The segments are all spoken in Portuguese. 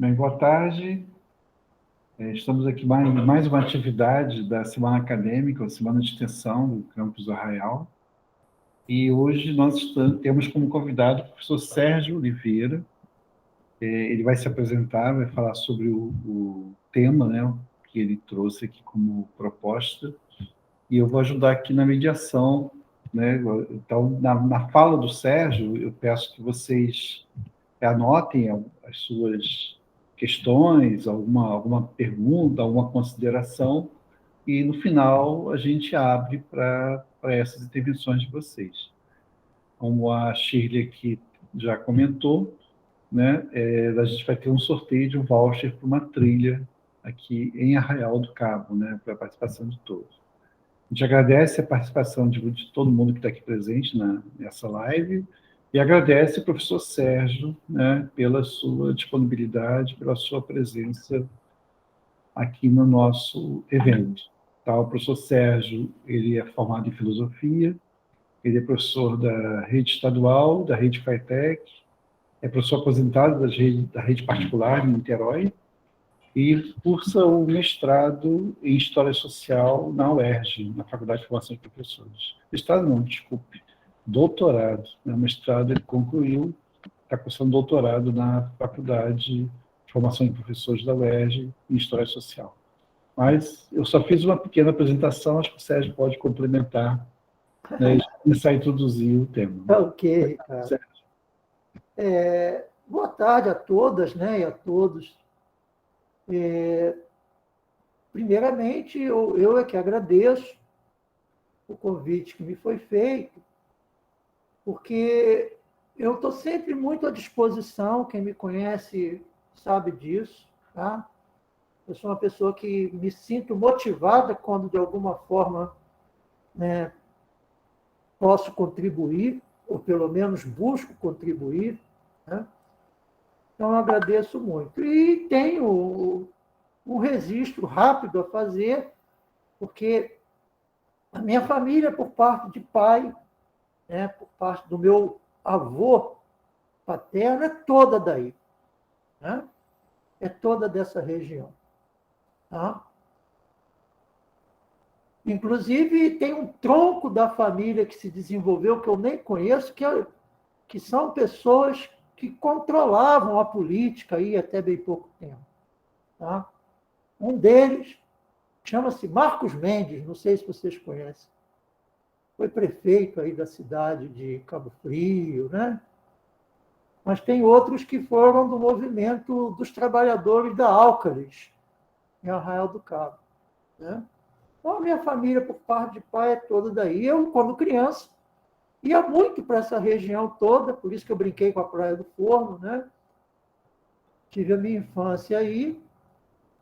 Bem, boa tarde. Estamos aqui mais uma atividade da Semana Acadêmica, a Semana de Extensão do Campus do Arraial. E hoje nós temos como convidado o professor Sérgio Oliveira. Ele vai se apresentar, vai falar sobre o tema, né, que ele trouxe aqui como proposta. E eu vou ajudar aqui na mediação, né? Então, na fala do Sérgio, eu peço que vocês anotem as suas questões, alguma pergunta, alguma consideração, e no final a gente abre para essas intervenções de vocês. Como a Shirley aqui já comentou, né, a gente vai ter um sorteio de um voucher para uma trilha aqui em Arraial do Cabo, né, para a participação de todos. A gente agradece a participação de todo mundo que está aqui presente nessa live e agradece ao professor Sérgio, né, pela sua disponibilidade, pela sua presença aqui no nosso evento. Tá? O professor Sérgio, ele é formado em filosofia, ele é professor da rede estadual, da rede FATEC, é professor aposentado da rede particular em Niterói, e cursa o mestrado em História Social na UERJ, na Faculdade de Formação de Professores. Mestrado não, desculpe, doutorado. O mestrado ele concluiu, está cursando doutorado na Faculdade de Formação de Professores da UERJ em História Social. Mas eu só fiz uma pequena apresentação, acho que o Sérgio pode complementar, né, e começar a introduzir o tema. Ok, Ricardo. Boa tarde a todas, né, e a todos. Primeiramente, eu é que agradeço o convite que me foi feito, porque eu estou sempre muito à disposição, quem me conhece sabe disso, tá? Eu sou uma pessoa que me sinto motivada quando, de alguma forma, né, posso contribuir, ou pelo menos busco contribuir, né? Então, eu agradeço muito. E tenho um registro rápido a fazer, porque a minha família, por parte de pai, né, por parte do meu avô paterno, é toda daí. Né? É toda dessa região. Tá? Inclusive, tem um tronco da família que se desenvolveu, que eu nem conheço, que são pessoas que controlavam a política aí até bem pouco tempo. Tá? Um deles chama-se Marcos Mendes, não sei se vocês conhecem. Foi prefeito aí da cidade de Cabo Frio, né? Mas tem outros que foram do movimento dos trabalhadores da Álcalis, em Arraial do Cabo. Né? Então, a minha família, por parte de pai, é toda daí. Eu, quando criança, ia muito para essa região toda, por isso que eu brinquei com a Praia do Forno, né? Tive a minha infância aí,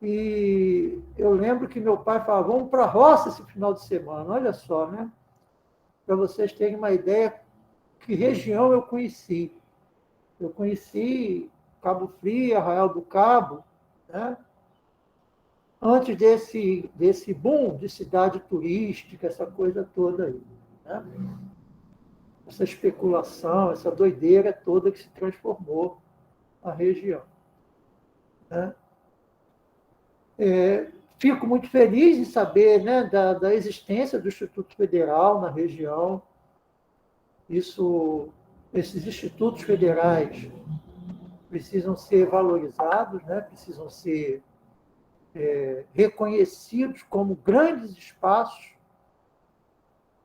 e eu lembro que meu pai falava, vamos para a roça esse final de semana, olha só, né? Para vocês terem uma ideia que região eu conheci. Eu conheci Cabo Frio, Arraial do Cabo, né? Antes desse boom de cidade turística, essa coisa toda aí. Né? Essa especulação, essa doideira toda que se transformou a região. Né? Fico muito feliz em saber, né, da existência do Instituto Federal na região. Esses institutos federais precisam ser valorizados, né, precisam ser reconhecidos como grandes espaços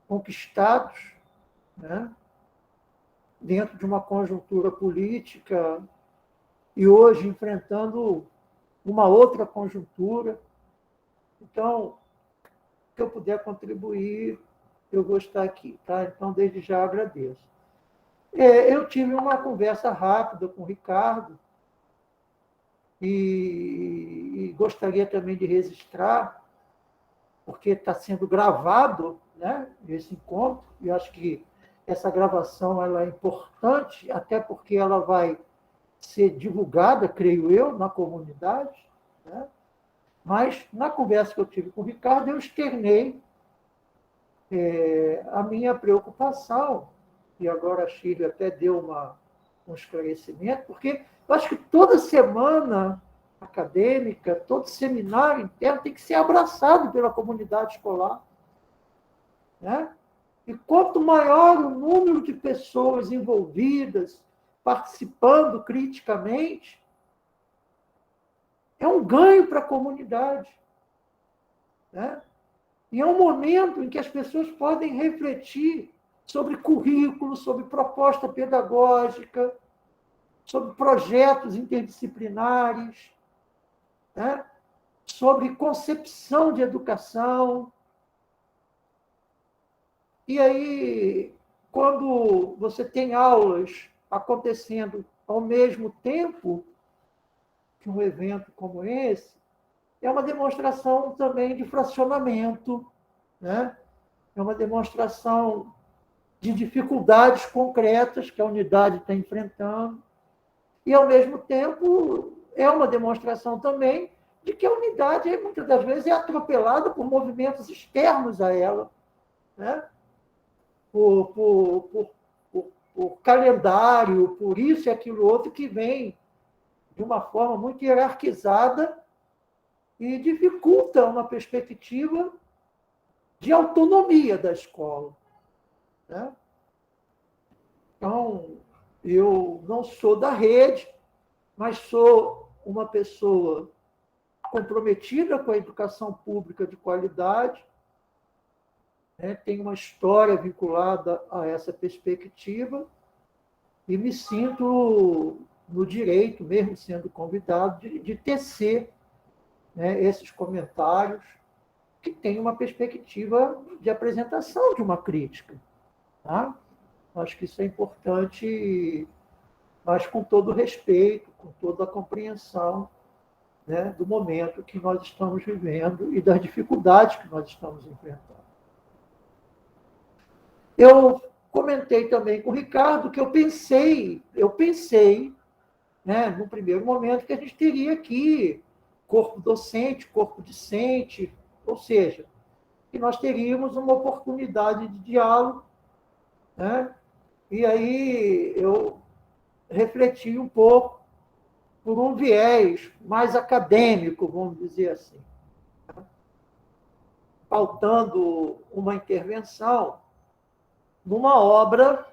conquistados, né, dentro de uma conjuntura política e hoje enfrentando uma outra conjuntura. Então, se eu puder contribuir, eu vou estar aqui. Tá? Então, desde já agradeço. Eu tive uma conversa rápida com o Ricardo e gostaria também de registrar, porque está sendo gravado, né, esse encontro, e acho que essa gravação ela é importante, até porque ela vai ser divulgada, creio eu, na comunidade. Né? Mas, na conversa que eu tive com o Ricardo, eu externei a minha preocupação, e agora a Chile até deu um esclarecimento, porque eu acho que toda semana acadêmica, todo seminário interno tem que ser abraçado pela comunidade escolar, né? E quanto maior o número de pessoas envolvidas, participando criticamente, é um ganho para a comunidade, né? E é um momento em que as pessoas podem refletir sobre currículo, sobre proposta pedagógica, sobre projetos interdisciplinares, né? Sobre concepção de educação. E aí, quando você tem aulas acontecendo ao mesmo tempo que um evento como esse, é uma demonstração também de fracionamento, né? É uma demonstração de dificuldades concretas que a unidade está enfrentando, e, ao mesmo tempo, é uma demonstração também de que a unidade, muitas das vezes, é atropelada por movimentos externos a ela, né? Por calendário, por isso e aquilo outro, que vem de uma forma muito hierarquizada e dificulta uma perspectiva de autonomia da escola, né? Então, eu não sou da rede, mas sou uma pessoa comprometida com a educação pública de qualidade, né? Tenho uma história vinculada a essa perspectiva e me sinto no direito, mesmo sendo convidado, de tecer, né, esses comentários que têm uma perspectiva de apresentação de uma crítica, tá? Acho que isso é importante, mas com todo o respeito, com toda a compreensão, né, do momento que nós estamos vivendo e das dificuldades que nós estamos enfrentando. Eu comentei também com o Ricardo que eu pensei, né, no primeiro momento, que a gente teria aqui corpo docente, corpo discente, ou seja, que nós teríamos uma oportunidade de diálogo, né? E aí eu refleti um pouco por um viés mais acadêmico, vamos dizer assim, pautando uma intervenção numa obra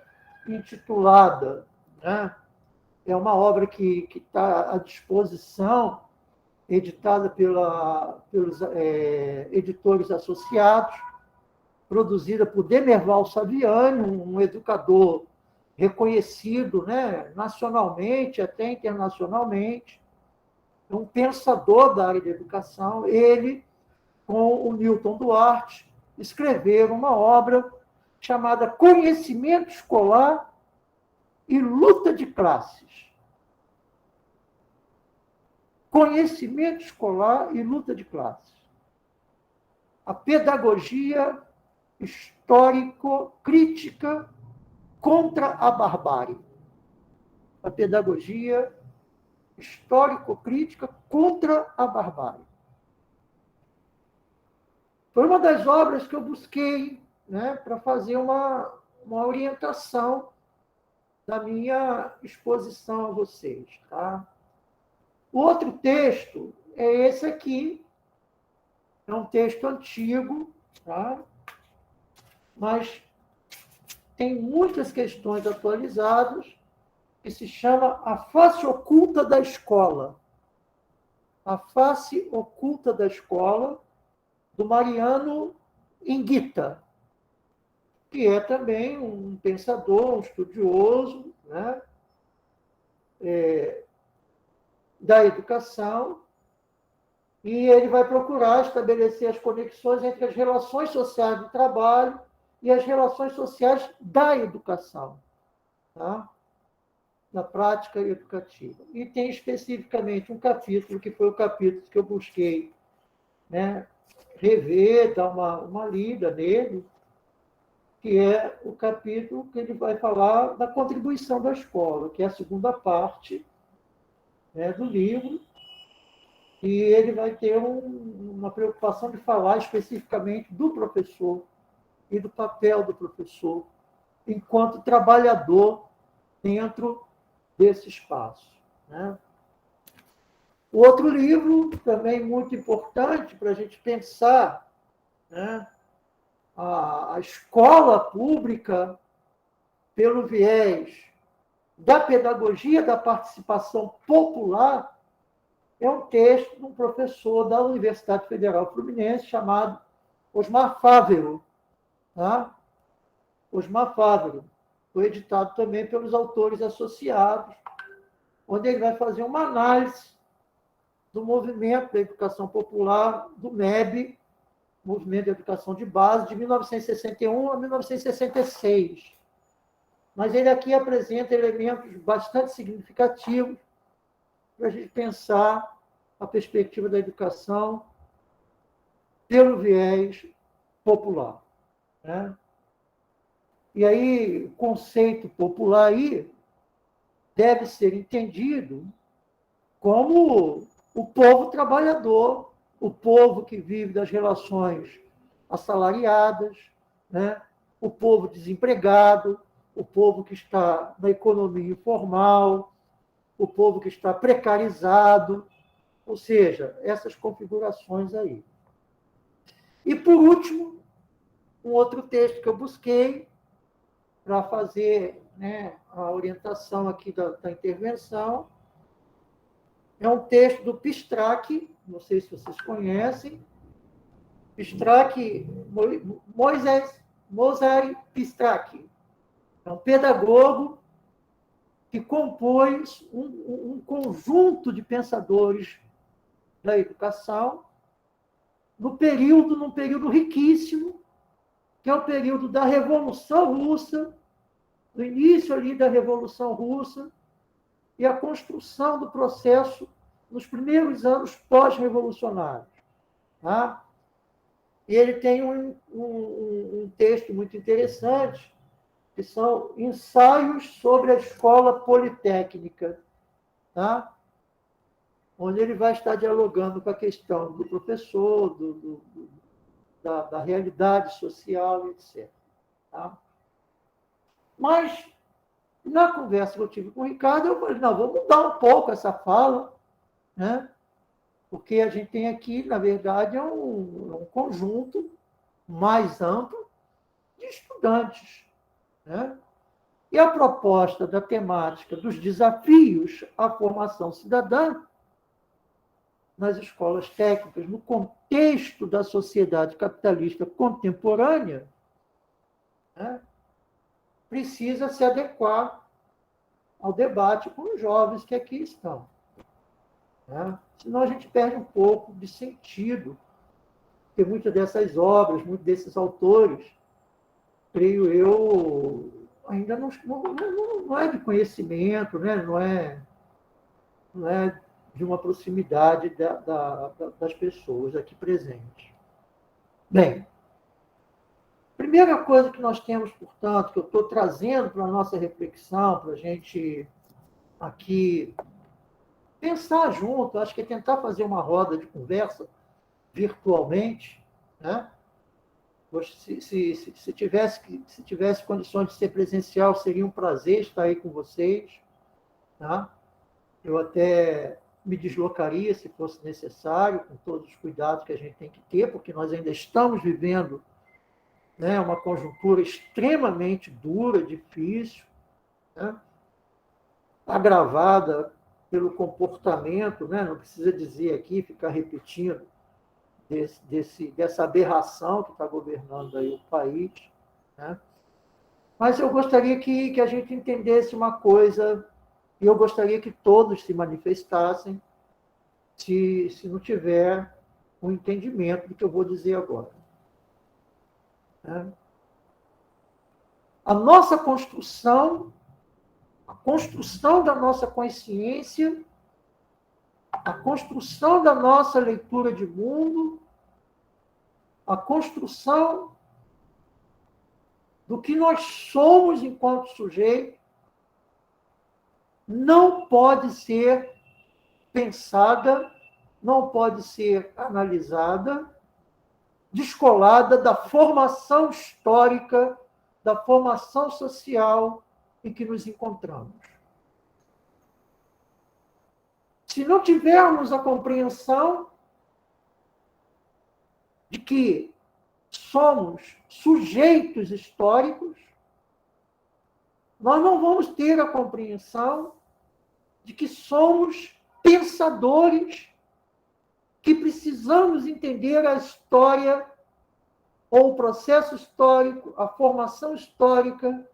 intitulada, né? É uma obra que está à disposição, editada pelos editores associados, produzida por Demerval Saviani, um educador reconhecido, né, nacionalmente, até internacionalmente, um pensador da área de educação. Ele, com o Newton Duarte, escreveram uma obra chamada Conhecimento Escolar e Luta de Classes. Conhecimento escolar e luta de classes. A pedagogia histórico-crítica contra a barbárie. A pedagogia histórico-crítica contra a barbárie. Foi uma das obras que eu busquei, né, para fazer uma orientação da minha exposição a vocês, tá? O outro texto é esse aqui, é um texto antigo, tá? Mas tem muitas questões atualizadas, que se chama A Face Oculta da Escola. A Face Oculta da Escola, do Mariano Inguita, que é também um pensador, um estudioso, né, da educação, e ele vai procurar estabelecer as conexões entre as relações sociais do trabalho e as relações sociais da educação, tá? Da prática educativa. E tem especificamente um capítulo, que foi o capítulo que eu busquei, né, rever, dar uma lida nele, que é o capítulo que ele vai falar da contribuição da escola, que é a segunda parte, né, do livro, e ele vai ter uma preocupação de falar especificamente do professor e do papel do professor enquanto trabalhador dentro desse espaço, né? O outro livro, também muito importante para a gente pensar, né, a escola pública pelo viés da pedagogia da participação popular, é um texto de um professor da Universidade Federal Fluminense chamado Osmar Fávero. Tá? Osmar Fávero. Foi editado também pelos autores associados, onde ele vai fazer uma análise do movimento da educação popular, do MEB, Movimento de Educação de Base, de 1961 a 1966. Mas ele aqui apresenta elementos bastante significativos para a gente pensar a perspectiva da educação pelo viés popular. Né? E aí, o conceito popular aí deve ser entendido como o povo trabalhador, o povo que vive das relações assalariadas, né? O povo desempregado, o povo que está na economia informal, o povo que está precarizado, ou seja, essas configurações aí. E, por último, um outro texto que eu busquei para fazer, né, a orientação aqui da intervenção é um texto do Pistrac, não sei se vocês conhecem, Pistrac, Moshe Pistrac, é um pedagogo que compôs um conjunto de pensadores da educação num período riquíssimo, que é o período da Revolução Russa, do início ali da Revolução Russa, e a construção do processo nos primeiros anos pós-revolucionários. Tá? E ele tem um texto muito interessante, que são ensaios sobre a escola politécnica, tá? Onde ele vai estar dialogando com a questão do professor, da realidade social, etc. Tá? Mas, na conversa que eu tive com o Ricardo, eu falei, não, vamos mudar um pouco essa fala, né? Porque a gente tem aqui, na verdade, um conjunto mais amplo de estudantes, né? E a proposta da temática dos desafios à formação cidadã nas escolas técnicas, no contexto da sociedade capitalista contemporânea, né, precisa se adequar ao debate com os jovens que aqui estão. Né? Senão a gente perde um pouco de sentido, porque muitas dessas obras, muitos desses autores, creio eu, ainda não é de conhecimento, né? não é de uma proximidade das pessoas aqui presentes. Bem, primeira coisa que nós temos, portanto, que eu estou trazendo para a nossa reflexão, para a gente aqui pensar junto, acho que é tentar fazer uma roda de conversa virtualmente, né? Se tivesse condições de ser presencial, seria um prazer estar aí com vocês, tá? Eu até me deslocaria se fosse necessário, com todos os cuidados que a gente tem que ter, porque nós ainda estamos vivendo, né, uma conjuntura extremamente dura, difícil, né, agravada pelo comportamento, né, não precisa dizer aqui, ficar repetindo, dessa aberração que está governando aí o país. Né? Mas eu gostaria que a gente entendesse uma coisa, e eu gostaria que todos se manifestassem, se não tiver um entendimento do que eu vou dizer agora. Né? A nossa construção, a construção da nossa consciência, a construção da nossa leitura de mundo, a construção do que nós somos enquanto sujeito, não pode ser pensada, não pode ser analisada, descolada da formação histórica, da formação social em que nos encontramos. Se não tivermos a compreensão de que somos sujeitos históricos, nós não vamos ter a compreensão de que somos pensadores, que precisamos entender a história ou o processo histórico, a formação histórica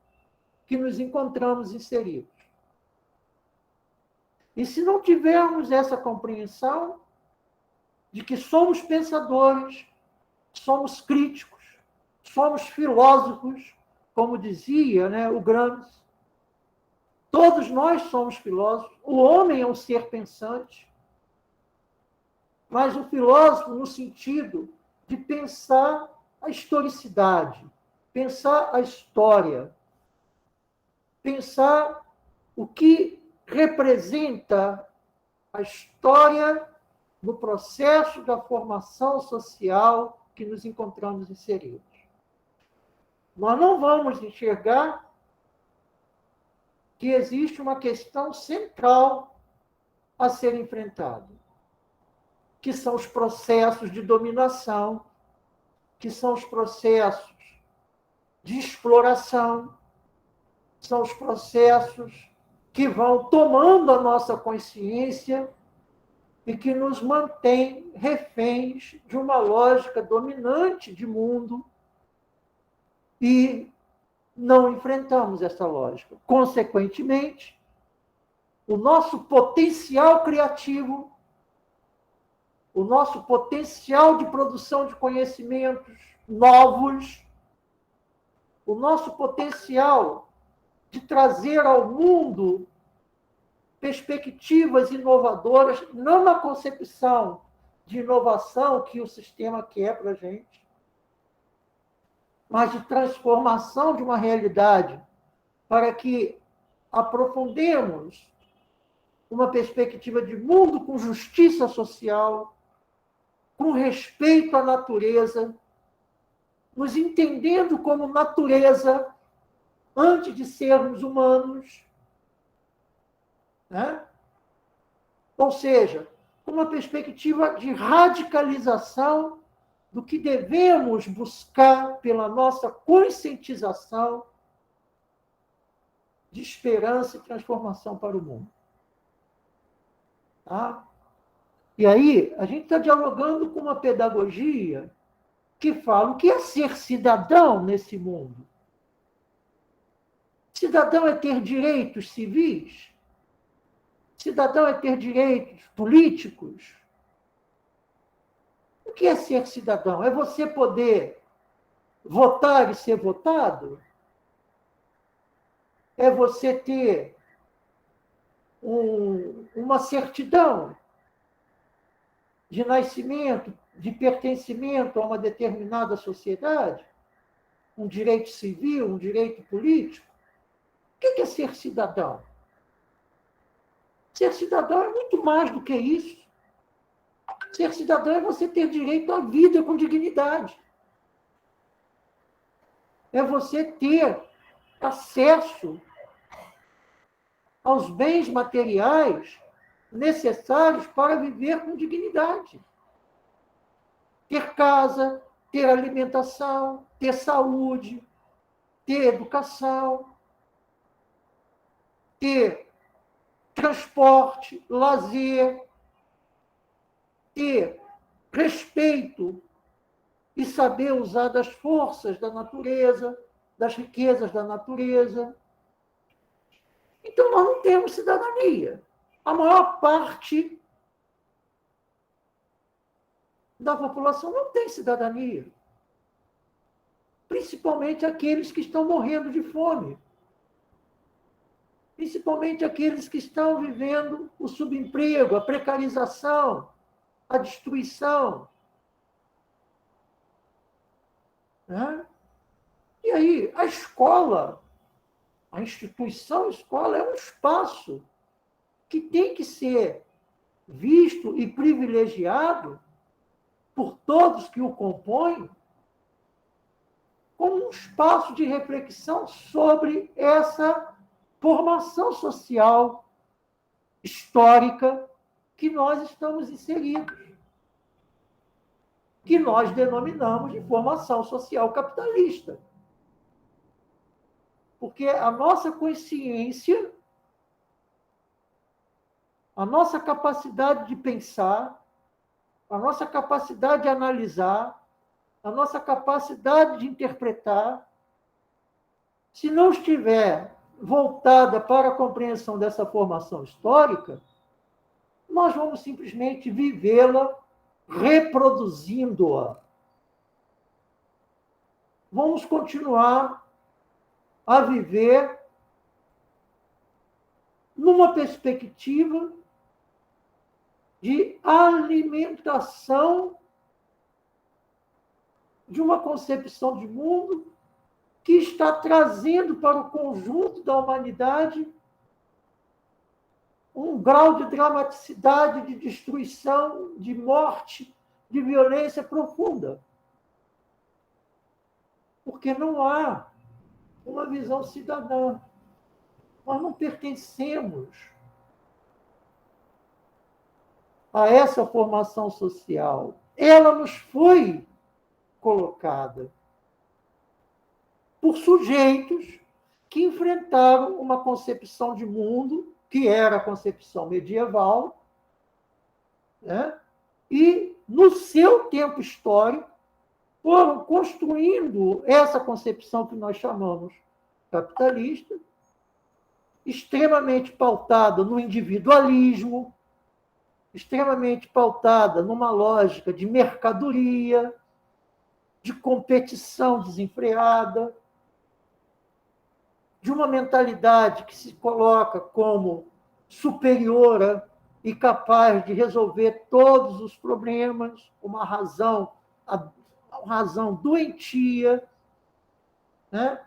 que nos encontramos inseridos. E se não tivermos essa compreensão de que somos pensadores, somos críticos, somos filósofos, como dizia, né, o Gramsci, todos nós somos filósofos, o homem é um ser pensante, mas o filósofo no sentido de pensar a historicidade, pensar a história, pensar o que representa a história no processo da formação social que nos encontramos inseridos. Nós não vamos enxergar que existe uma questão central a ser enfrentada, que são os processos de dominação, que são os processos de exploração, são os processos que vão tomando a nossa consciência e que nos mantém reféns de uma lógica dominante de mundo e não enfrentamos essa lógica. Consequentemente, o nosso potencial criativo, o nosso potencial de produção de conhecimentos novos, o nosso potencial de trazer ao mundo perspectivas inovadoras, não na concepção de inovação que o sistema quer para a gente, mas de transformação de uma realidade para que aprofundemos uma perspectiva de mundo com justiça social, com respeito à natureza, nos entendendo como natureza antes de sermos humanos, né? Ou seja, uma perspectiva de radicalização do que devemos buscar pela nossa conscientização de esperança e transformação para o mundo. Tá? E aí, a gente está dialogando com uma pedagogia que fala o que é ser cidadão nesse mundo. Cidadão é ter direitos civis? Cidadão é ter direitos políticos? O que é ser cidadão? É você poder votar e ser votado? É você ter uma certidão de nascimento, de pertencimento a uma determinada sociedade? Um direito civil, um direito político? O que é ser cidadão? Ser cidadão é muito mais do que isso. Ser cidadão é você ter direito à vida com dignidade. É você ter acesso aos bens materiais necessários para viver com dignidade. Ter casa, ter alimentação, ter saúde, ter educação, ter transporte, lazer, ter respeito e saber usar das forças da natureza, das riquezas da natureza. Então, nós não temos cidadania. A maior parte da população não tem cidadania. Principalmente aqueles que estão morrendo de fome. Principalmente aqueles que estão vivendo o subemprego, a precarização, a destruição. Né? E aí, a escola, a instituição escola é um espaço que tem que ser visto e privilegiado por todos que o compõem como um espaço de reflexão sobre essa formação social, histórica, que nós estamos inseridos, que nós denominamos de formação social capitalista. Porque a nossa consciência, a nossa capacidade de pensar, a nossa capacidade de analisar, a nossa capacidade de interpretar, se não estiver voltada para a compreensão dessa formação histórica, nós vamos simplesmente vivê-la reproduzindo-a. Vamos continuar a viver numa perspectiva de alimentação de uma concepção de mundo que está trazendo para o conjunto da humanidade um grau de dramaticidade, de destruição, de morte, de violência profunda. Porque não há uma visão cidadã. Nós não pertencemos a essa formação social. Ela nos foi colocada por sujeitos que enfrentaram uma concepção de mundo, que era a concepção medieval, né? E, no seu tempo histórico, foram construindo essa concepção que nós chamamos capitalista, extremamente pautada no individualismo, extremamente pautada numa lógica de mercadoria, de competição desenfreada, de uma mentalidade que se coloca como superior e capaz de resolver todos os problemas, uma razão doentia, né?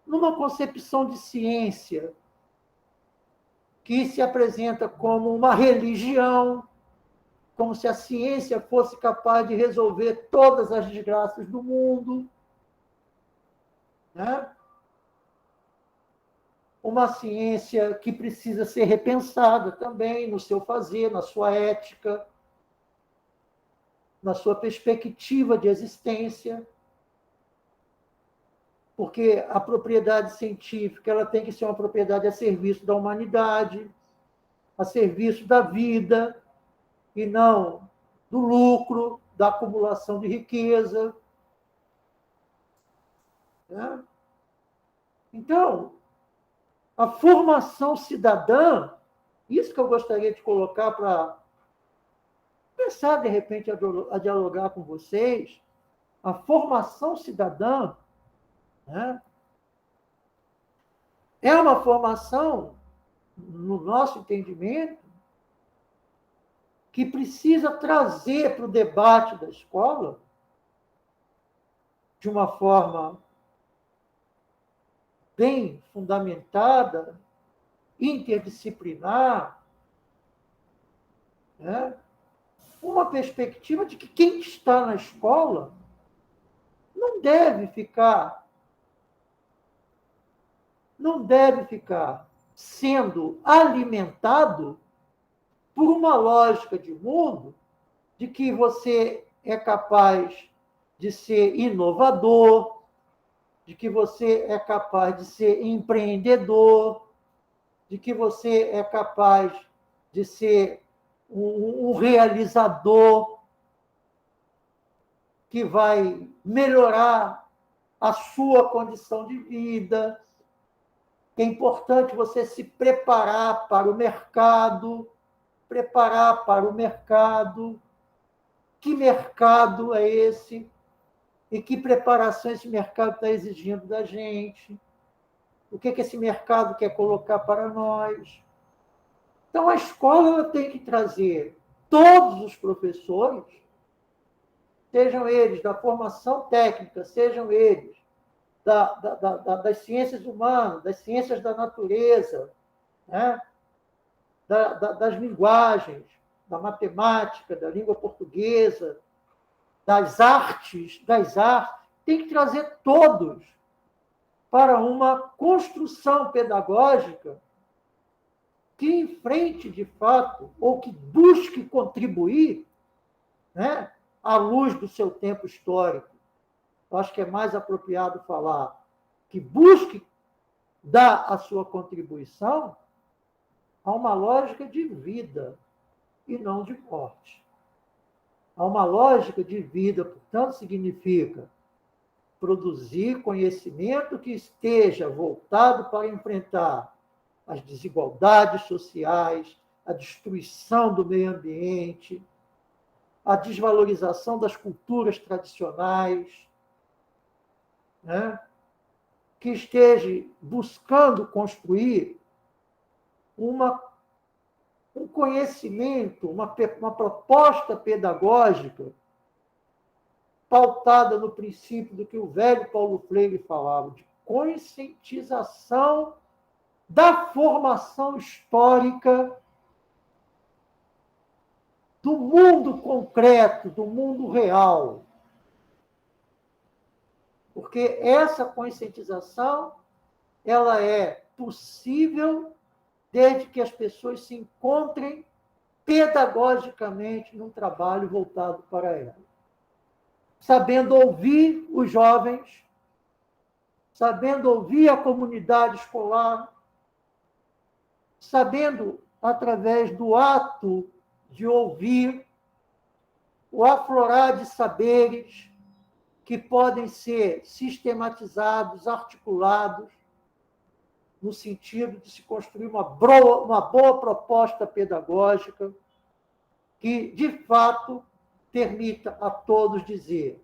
Numa concepção de ciência que se apresenta como uma religião, como se a ciência fosse capaz de resolver todas as desgraças do mundo, né? Uma ciência que precisa ser repensada também no seu fazer, na sua ética, na sua perspectiva de existência, porque a propriedade científica ela tem que ser uma propriedade a serviço da humanidade, a serviço da vida, e não do lucro, da acumulação de riqueza. Né? Então, a formação cidadã, isso que eu gostaria de colocar para começar, de repente, a dialogar com vocês, a formação cidadã, né, é uma formação, no nosso entendimento, que precisa trazer para o debate da escola, de uma forma bem fundamentada, interdisciplinar, né, uma perspectiva de que quem está na escola não deve ficar sendo alimentado por uma lógica de mundo de que você é capaz de ser inovador, de que você é capaz de ser empreendedor, de que você é capaz de ser um realizador que vai melhorar a sua condição de vida. É importante você se preparar para o mercado, Que mercado é esse? E que preparação esse mercado está exigindo da gente? O que esse mercado quer colocar para nós? Então, a escola ela tem que trazer todos os professores, sejam eles da formação técnica, sejam eles das ciências humanas, das ciências da natureza, né? Das linguagens, da matemática, da língua portuguesa, das artes, tem que trazer todos para uma construção pedagógica que enfrente de fato, ou que busque contribuir, né, à luz do seu tempo histórico. Eu acho que é mais apropriado falar que busque dar a sua contribuição a uma lógica de vida e não de morte. A uma lógica de vida, portanto, significa produzir conhecimento que esteja voltado para enfrentar as desigualdades sociais, a destruição do meio ambiente, a desvalorização das culturas tradicionais, né? Que esteja buscando construir um conhecimento, uma proposta pedagógica pautada no princípio do que o velho Paulo Freire falava, de conscientização da formação histórica do mundo concreto, do mundo real. Porque essa conscientização ela é possível desde que as pessoas se encontrem pedagogicamente num trabalho voltado para ela. Sabendo ouvir os jovens, sabendo ouvir a comunidade escolar, sabendo, através do ato de ouvir, o aflorar de saberes que podem ser sistematizados, articulados, no sentido de se construir uma boa proposta pedagógica que, de fato, permita a todos dizer: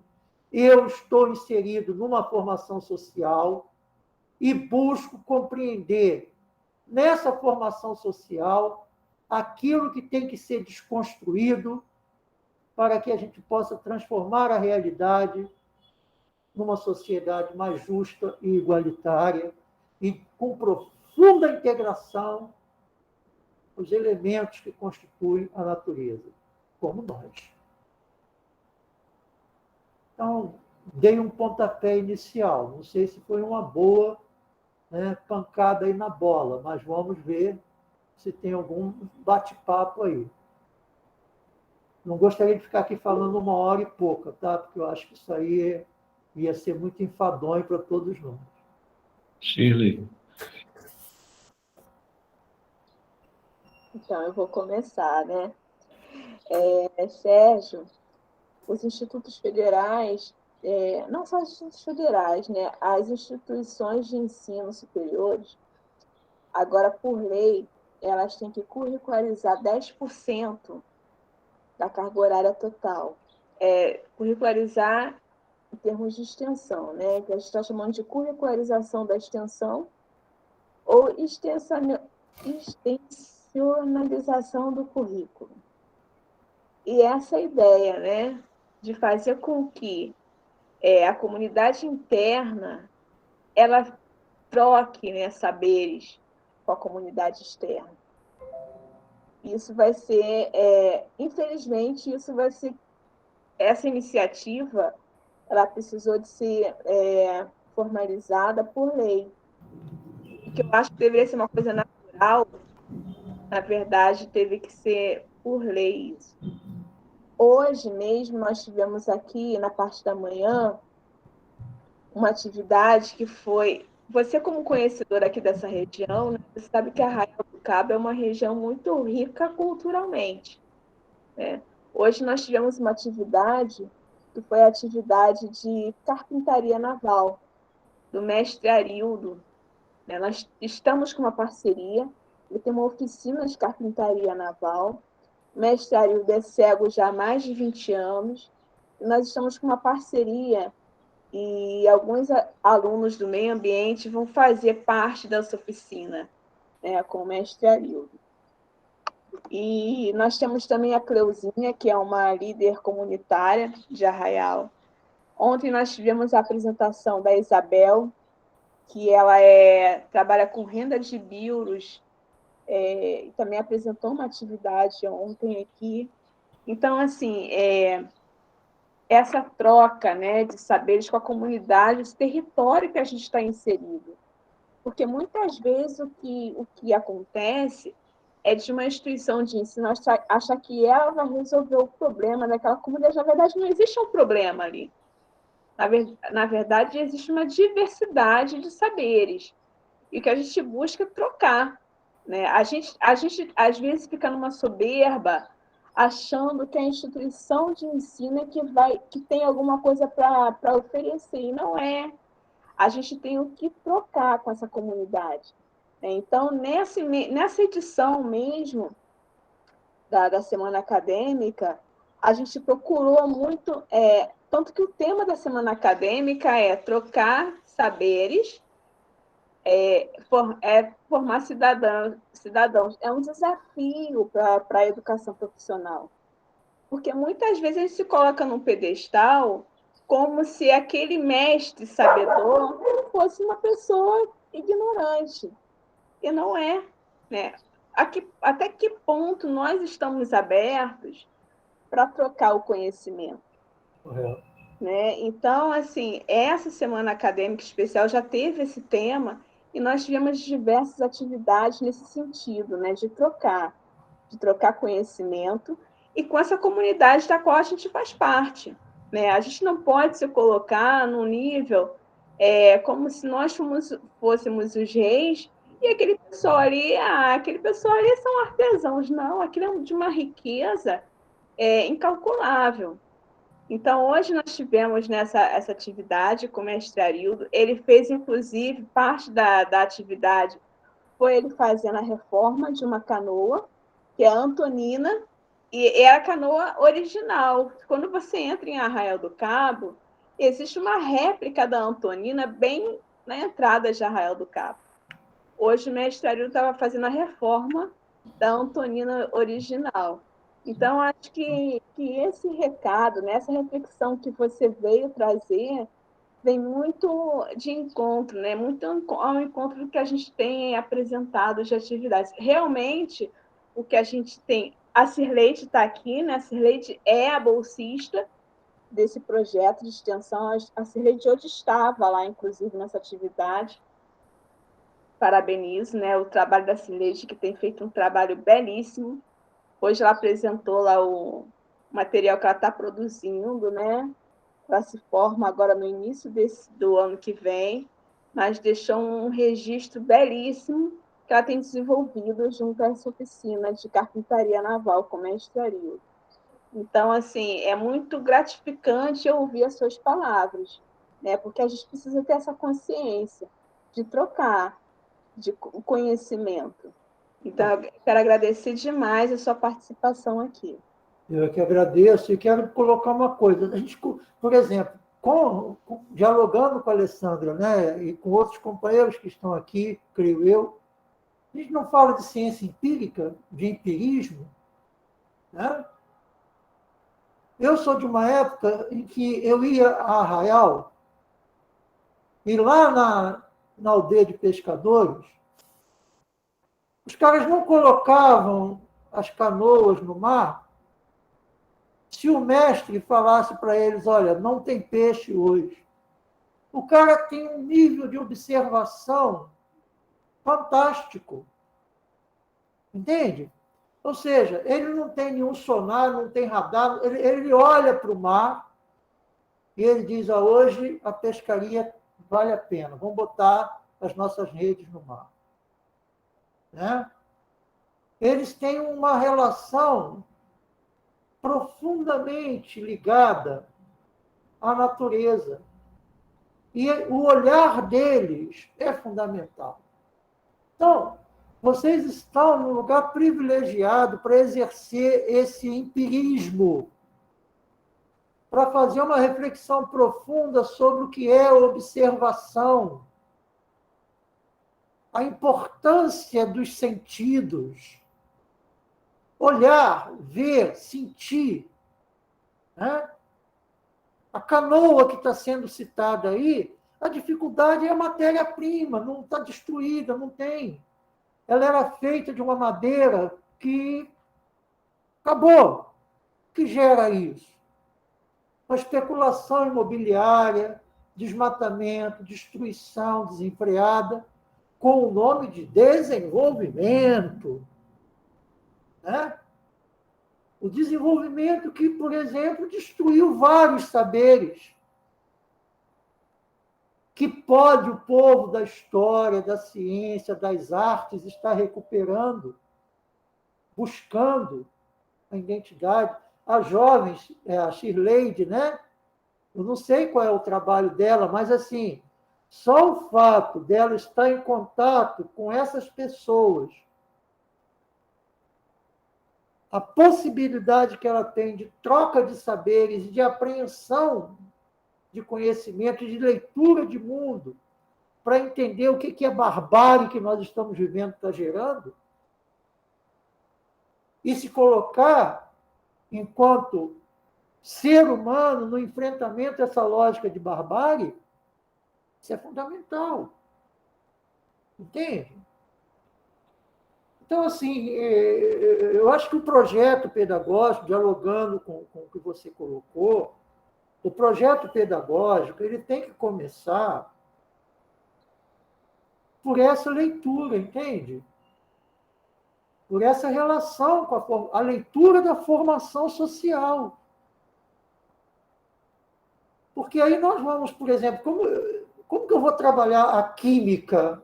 eu estou inserido numa formação social e busco compreender nessa formação social aquilo que tem que ser desconstruído para que a gente possa transformar a realidade numa sociedade mais justa e igualitária e com profunda integração os elementos que constituem a natureza, como nós. Então, dei um pontapé inicial. Não sei se foi uma boa, né, pancada aí na bola, mas vamos ver se tem algum bate-papo aí. Não gostaria de ficar aqui falando 1 hora e pouca, tá? Porque eu acho que isso aí ia ser muito enfadonho para todos nós. Shirley. Então, eu vou começar, né? Sérgio, os institutos federais, não só os institutos federais, né? As instituições de ensino superiores, agora, por lei, elas têm que curricularizar 10% da carga horária total. Curricularizar em termos de extensão, né? Que a gente está chamando de curricularização da extensão ou extensionalização do currículo. E essa ideia, né, de fazer com que a comunidade interna ela troque, né, saberes com a comunidade externa. Isso vai ser, infelizmente, essa iniciativa, ela precisou de ser formalizada por lei. Que eu acho que deveria ser uma coisa natural, na verdade, teve que ser por lei isso. Hoje mesmo, nós tivemos aqui, na parte da manhã, uma atividade que foi... Você, como conhecedor aqui dessa região, né, você sabe que Arraial do Cabo é uma região muito rica culturalmente, né? Hoje nós tivemos uma atividade que foi a atividade de carpintaria naval, do mestre Arildo. Nós estamos com uma parceria, ele tem uma oficina de carpintaria naval, o mestre Arildo é cego já há mais de 20 anos, e nós estamos com uma parceria e alguns alunos do meio ambiente vão fazer parte dessa oficina, né, com o mestre Arildo. E nós temos também a Cleuzinha, que é uma líder comunitária de Arraial. Ontem nós tivemos a apresentação da Isabel, que ela trabalha com renda de bios, e também apresentou uma atividade ontem aqui. Então, assim, essa troca, né, de saberes com a comunidade, esse território que a gente está inserido. Porque muitas vezes o que acontece é de uma instituição de ensino achar que ela vai resolver o problema daquela comunidade. Na verdade, não existe um problema ali. Na verdade, existe uma diversidade de saberes. E o que a gente busca é trocar. Né? A gente, às vezes, fica numa soberba, achando que a instituição de ensino é que tem alguma coisa para oferecer. E não é. A gente tem o que trocar com essa comunidade. Então, nessa edição mesmo da Semana Acadêmica, a gente procurou muito, tanto que o tema da Semana Acadêmica é trocar saberes, formar cidadãos. É um desafio para a educação profissional, porque muitas vezes a gente se coloca num pedestal como se aquele mestre sabedor fosse uma pessoa ignorante. E não é. Né? Até que ponto nós estamos abertos para trocar o conhecimento? Né? Então, assim, essa Semana Acadêmica Especial já teve esse tema e nós tivemos diversas atividades nesse sentido, né? de trocar conhecimento e com essa comunidade da qual a gente faz parte. Né? A gente não pode se colocar num nível como se nós fôssemos os reis e aquele pessoal ali são artesãos. Não, aquilo é de uma riqueza incalculável. Então, hoje nós tivemos essa atividade com o mestre Arildo. Ele fez, inclusive, parte da atividade foi ele fazendo a reforma de uma canoa, que é a Antonina, e é a canoa original. Quando você entra em Arraial do Cabo, existe uma réplica da Antonina bem na entrada de Arraial do Cabo. Hoje o mestre Arildo estava fazendo a reforma da Antonina original. Então, acho que esse recado, né, essa reflexão que você veio trazer, vem muito de encontro, né? Muito ao encontro do que a gente tem apresentado de atividades. Realmente, o que a gente tem... A Cirleide está aqui, né? A Cirleide é a bolsista desse projeto de extensão. A Cirleide hoje estava lá, inclusive, nessa atividade. Parabenizo, né, o trabalho da Cirleide, que tem feito um trabalho belíssimo. Hoje ela apresentou lá o material que ela está produzindo, né? Ela se forma agora no início do ano que vem, mas deixou um registro belíssimo que ela tem desenvolvido junto a essa oficina de carpintaria naval com o mestre Arildo. Então, assim, é muito gratificante ouvir as suas palavras, né? Porque a gente precisa ter essa consciência de trocar, de conhecimento. Então, eu quero agradecer demais a sua participação aqui. Eu que agradeço e quero colocar uma coisa. A gente, por exemplo, dialogando com a Alessandra, né, e com outros companheiros que estão aqui, creio eu, a gente não fala de ciência empírica, de empirismo. Né? Eu sou de uma época em que eu ia a Arraial e lá na aldeia de pescadores, os caras não colocavam as canoas no mar se o mestre falasse para eles, olha, não tem peixe hoje. O cara tem um nível de observação fantástico. Entende? Ou seja, ele não tem nenhum sonar, não tem radar, ele olha para o mar e ele diz, hoje a pescaria vale a pena, vamos botar as nossas redes no mar. Né? Eles têm uma relação profundamente ligada à natureza. E o olhar deles é fundamental. Então, vocês estão num lugar privilegiado para exercer esse empirismo, para fazer uma reflexão profunda sobre o que é observação, a importância dos sentidos, olhar, ver, sentir. Né? A canoa que está sendo citada aí, a dificuldade é a matéria-prima, não está destruída, não tem. Ela era feita de uma madeira que acabou, que gera isso. Uma especulação imobiliária, desmatamento, destruição desenfreada, com o nome de desenvolvimento. O desenvolvimento que, por exemplo, destruiu vários saberes, que pode o povo da história, da ciência, das artes estar recuperando, buscando a identidade. As jovens, a Shirley, né? Eu não sei qual é o trabalho dela, mas assim, só o fato dela estar em contato com essas pessoas, a possibilidade que ela tem de troca de saberes, de apreensão de conhecimento, de leitura de mundo, para entender o que é barbárie que nós estamos vivendo está gerando, e se colocar enquanto ser humano no enfrentamento a essa lógica de barbárie, isso é fundamental. Entende? Então, assim, eu acho que o projeto pedagógico, dialogando com o que você colocou, o projeto pedagógico ele tem que começar por essa leitura, entende? Por essa relação com a leitura da formação social. Porque aí nós vamos, por exemplo, como que eu vou trabalhar a química,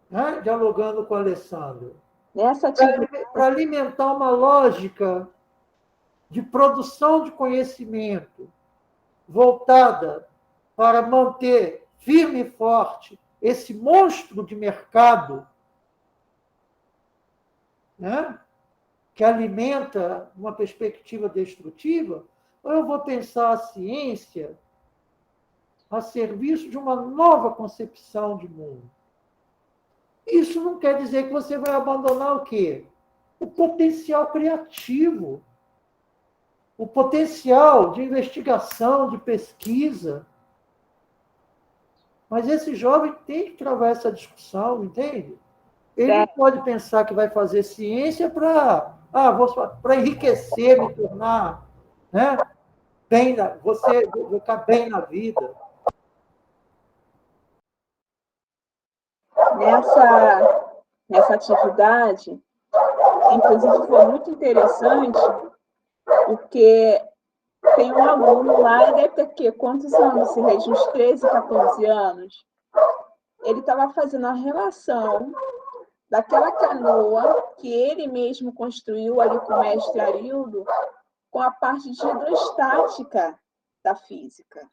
né? Dialogando com o Alessandro? Nessa atividade, Para alimentar uma lógica de produção de conhecimento voltada para manter firme e forte esse monstro de mercado, né? Que alimenta uma perspectiva destrutiva, ou eu vou pensar a ciência a serviço de uma nova concepção de mundo. Isso não quer dizer que você vai abandonar o quê? O potencial criativo, o potencial de investigação, de pesquisa. Mas esse jovem tem que travar essa discussão, entende? Ele não pode pensar que vai fazer ciência para enriquecer, me tornar, né, você ficar bem na vida. nessa atividade, inclusive foi muito interessante, porque tem um aluno lá, deve ter quê? Quantos anos? Se rege uns 13, 14 anos. Ele estava fazendo a relação daquela canoa que ele mesmo construiu ali com o mestre Arildo, com a parte de hidrostática da física.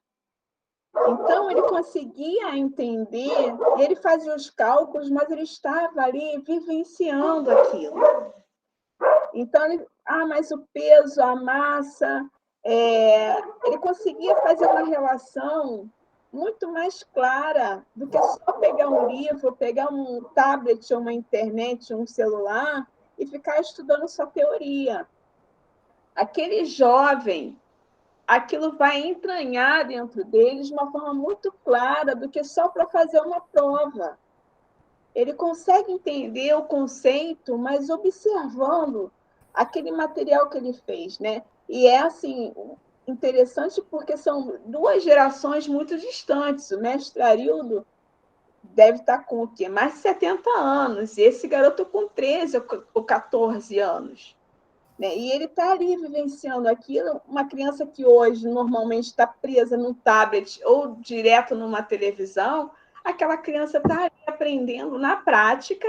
Então, ele conseguia entender, ele fazia os cálculos, mas ele estava ali vivenciando aquilo. Então, mas o peso, a massa, ele conseguia fazer uma relação muito mais clara do que só pegar um livro, pegar um tablet, uma internet, um celular e ficar estudando só teoria. Aquele jovem, aquilo vai entranhar dentro deles de uma forma muito clara do que só para fazer uma prova. Ele consegue entender o conceito, mas observando aquele material que ele fez, né? E é assim interessante porque são duas gerações muito distantes. O mestre Arildo deve estar com o quê? Mais de 70 anos, e esse garoto com 13 ou 14 anos. Né? E ele está ali vivenciando aquilo, uma criança que hoje normalmente está presa num tablet ou direto numa televisão, aquela criança está ali aprendendo na prática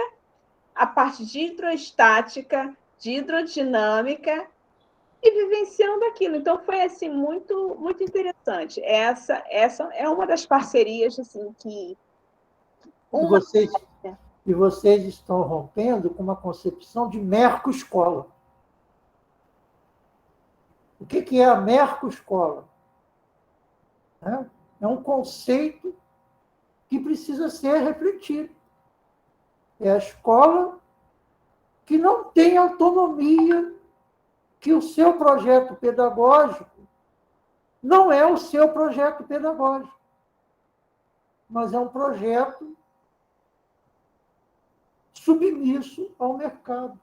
a parte de hidrostática, de hidrodinâmica e vivenciando aquilo. Então foi assim muito muito interessante. Essa é uma das parcerias assim que E vocês estão rompendo com uma concepção de merco-escola. O que é a merco-escola? É um conceito que precisa ser refletido. É a escola que não tem autonomia, que o seu projeto pedagógico não é o seu projeto pedagógico, mas é um projeto submisso ao mercado.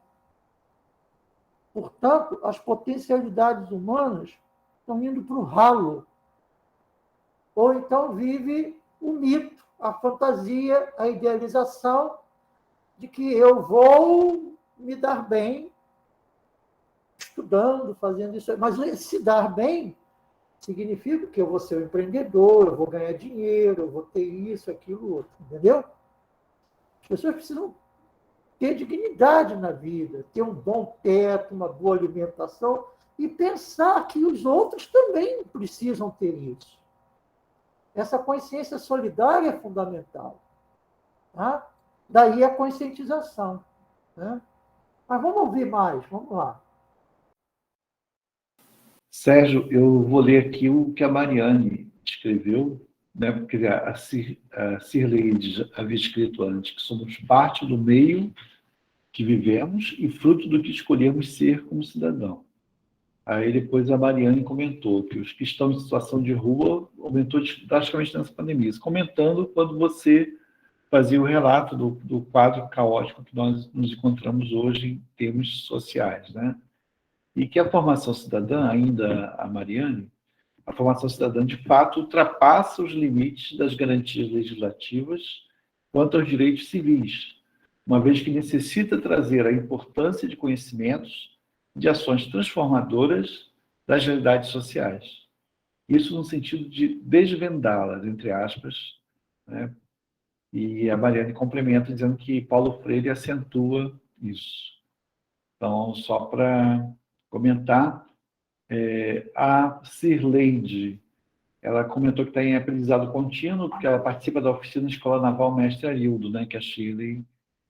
Portanto, as potencialidades humanas estão indo para o ralo. Ou então vive o mito, a fantasia, a idealização de que eu vou me dar bem estudando, fazendo isso. Mas se dar bem significa que eu vou ser um empreendedor, eu vou ganhar dinheiro, eu vou ter isso, aquilo, outro, entendeu? As pessoas precisam ter dignidade na vida, ter um bom teto, uma boa alimentação e pensar que os outros também precisam ter isso. Essa consciência solidária é fundamental. Tá? Daí a conscientização. Né? Mas vamos ouvir mais, vamos lá. Sérgio, eu vou ler aqui o que a Mariane escreveu, né? Porque a Cirleide havia escrito antes, que somos parte do meio que vivemos e fruto do que escolhemos ser como cidadão. Aí depois a Mariane comentou que os que estão em situação de rua aumentou drasticamente nessa pandemia, comentando quando você fazia o relato do quadro caótico que nós nos encontramos hoje em termos sociais, né? E que a formação cidadã, ainda a Mariane, a formação cidadã de fato ultrapassa os limites das garantias legislativas quanto aos direitos civis, uma vez que necessita trazer a importância de conhecimentos, de ações transformadoras das realidades sociais. Isso no sentido de desvendá-las, entre aspas, né? E a Mariane complementa dizendo que Paulo Freire acentua isso. Então, só para comentar, a Cirleide, ela comentou que está em aprendizado contínuo, porque ela participa da oficina Escola Naval Mestre Arildo, né, que a Shirley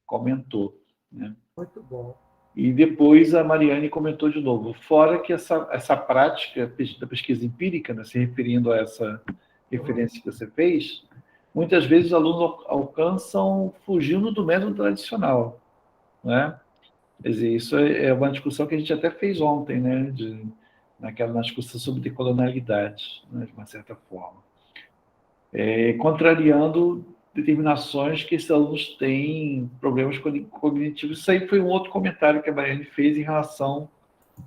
comentou. Né? Muito bom. E depois a Mariane comentou de novo, fora que essa prática da pesquisa empírica, né, se referindo a essa referência que você fez, muitas vezes os alunos alcançam fugindo do método tradicional. Né? Quer dizer, isso é uma discussão que a gente até fez ontem, né, na discussão sobre decolonialidade, né, de uma certa forma. Contrariando determinações que esses alunos têm problemas cognitivos. Isso aí foi um outro comentário que a Mariane fez em relação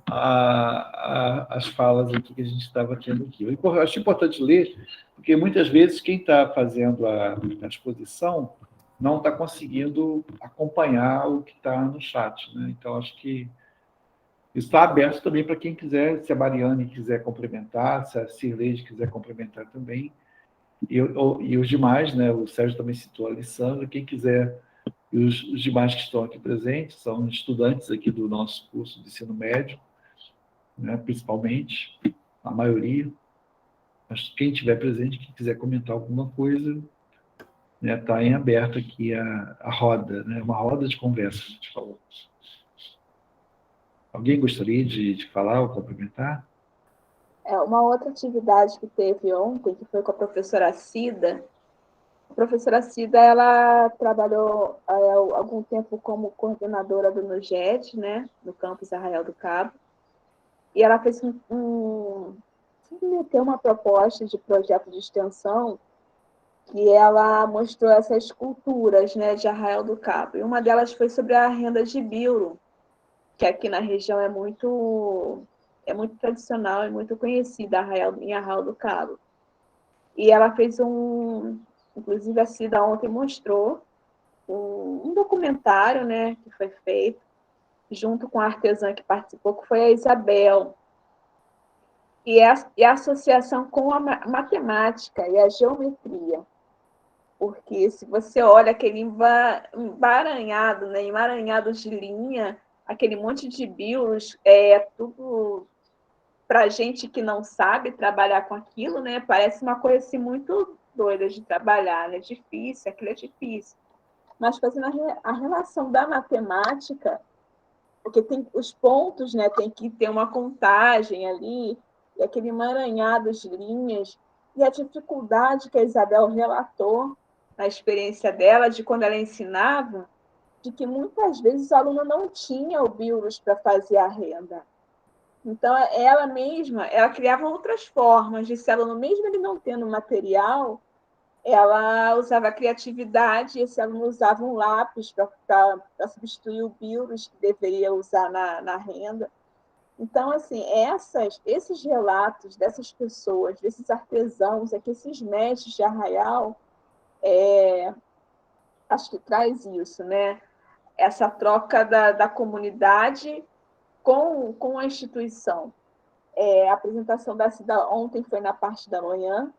às falas aqui que a gente estava tendo aqui. Eu acho importante ler, porque muitas vezes quem está fazendo a exposição não está conseguindo acompanhar o que está no chat. Né? Então, acho que isso está aberto também para quem quiser, se a Mariane quiser complementar, se a Cirleide quiser complementar também, e os demais, né? O Sérgio também citou a Alessandra, quem quiser, e os demais que estão aqui presentes, são estudantes aqui do nosso curso de ensino médio, né? Principalmente, a maioria, mas quem estiver presente, quem quiser comentar alguma coisa, né? Está em aberto aqui a roda, né? Uma roda de conversa, a gente falou. Alguém gostaria de falar ou complementar? Uma outra atividade que teve ontem, que foi com a professora Cida. A professora Cida, ela trabalhou há algum tempo como coordenadora do NUJET, né, no campus Arraial do Cabo, e ela fez submeteu uma proposta de projeto de extensão que ela mostrou essas culturas, né, de Arraial do Cabo. E uma delas foi sobre a renda de biuro, que aqui na região é muito tradicional e muito conhecida em Arraial do Cabo. E ela fez inclusive a Cida ontem mostrou um documentário, né, que foi feito junto com a artesã que participou, que foi a Isabel. E a associação com a matemática e a geometria. Porque se você olha aquele emaranhado, né, emaranhados de linha, aquele monte de bios, tudo para gente que não sabe trabalhar com aquilo, né? Parece uma coisa assim, muito doida de trabalhar, né? Difícil, aquilo é difícil. Mas fazendo a relação da matemática, porque tem os pontos, né? Tem que ter uma contagem ali, e aquele emaranhado de linhas, e a dificuldade que a Isabel relatou na experiência dela, de quando ela ensinava, de que muitas vezes o aluno não tinha o bios para fazer a renda. Então, ela mesma, ela criava outras formas de esse aluno, mesmo ele não tendo material, ela usava a criatividade, e esse aluno usava um lápis para substituir o bios que deveria usar na renda. Então, assim, esses relatos dessas pessoas, desses artesãos, esses mestres de Arraial, acho que traz isso, né? essa troca da comunidade com a instituição. A apresentação da cidade ontem foi na parte da manhã,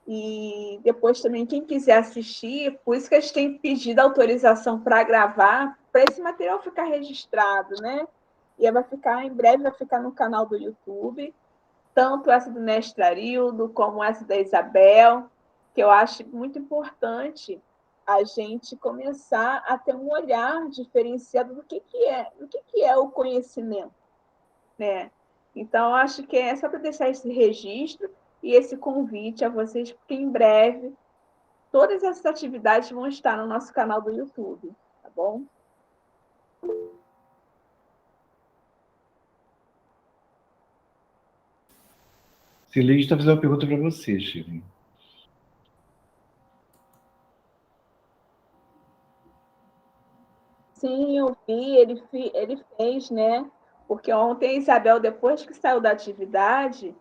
e depois também, quem quiser assistir, por isso que a gente tem pedido autorização para gravar, para esse material ficar registrado, né? E vai ficar, em breve, vai ficar no canal do YouTube, tanto essa do Mestre Arildo, como essa da Isabel, que eu acho muito importante a gente começar a ter um olhar diferenciado do que é o conhecimento, né? Então, acho que é só para deixar esse registro e esse convite a vocês, porque em breve todas essas atividades vão estar no nosso canal do YouTube, tá bom? Celeste está fazendo uma pergunta para você, Shirley. Sim, eu vi, ele fez, né? Porque ontem a Isabel, depois que saiu da atividade,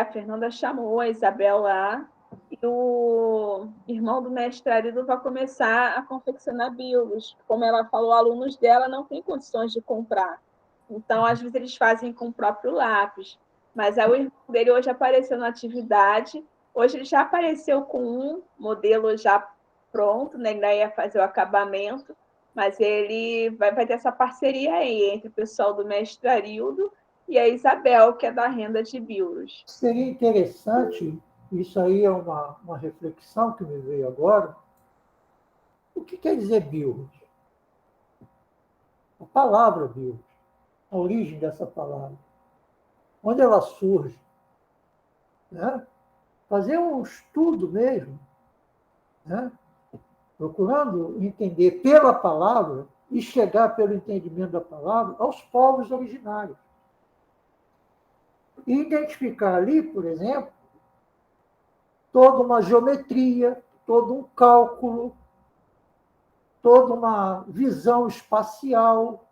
a Fernanda chamou a Isabel lá, e o irmão do mestre Arido vai começar a confeccionar bios. Como ela falou, alunos dela não têm condições de comprar. Então, às vezes, eles fazem com o próprio lápis. Mas aí, o irmão dele hoje apareceu na atividade. Hoje ele já apareceu com um modelo já pronto, né? Ainda ia fazer o acabamento. Mas ele vai ter essa parceria aí entre o pessoal do mestre Arildo e a Isabel, que é da renda de bios. Seria interessante, isso aí é uma reflexão que me veio agora, o que quer dizer bios? A palavra bios, a origem dessa palavra, onde ela surge, né? Fazer um estudo mesmo, né? Procurando entender pela palavra e chegar pelo entendimento da palavra aos povos originários. E identificar ali, por exemplo, toda uma geometria, todo um cálculo, toda uma visão espacial,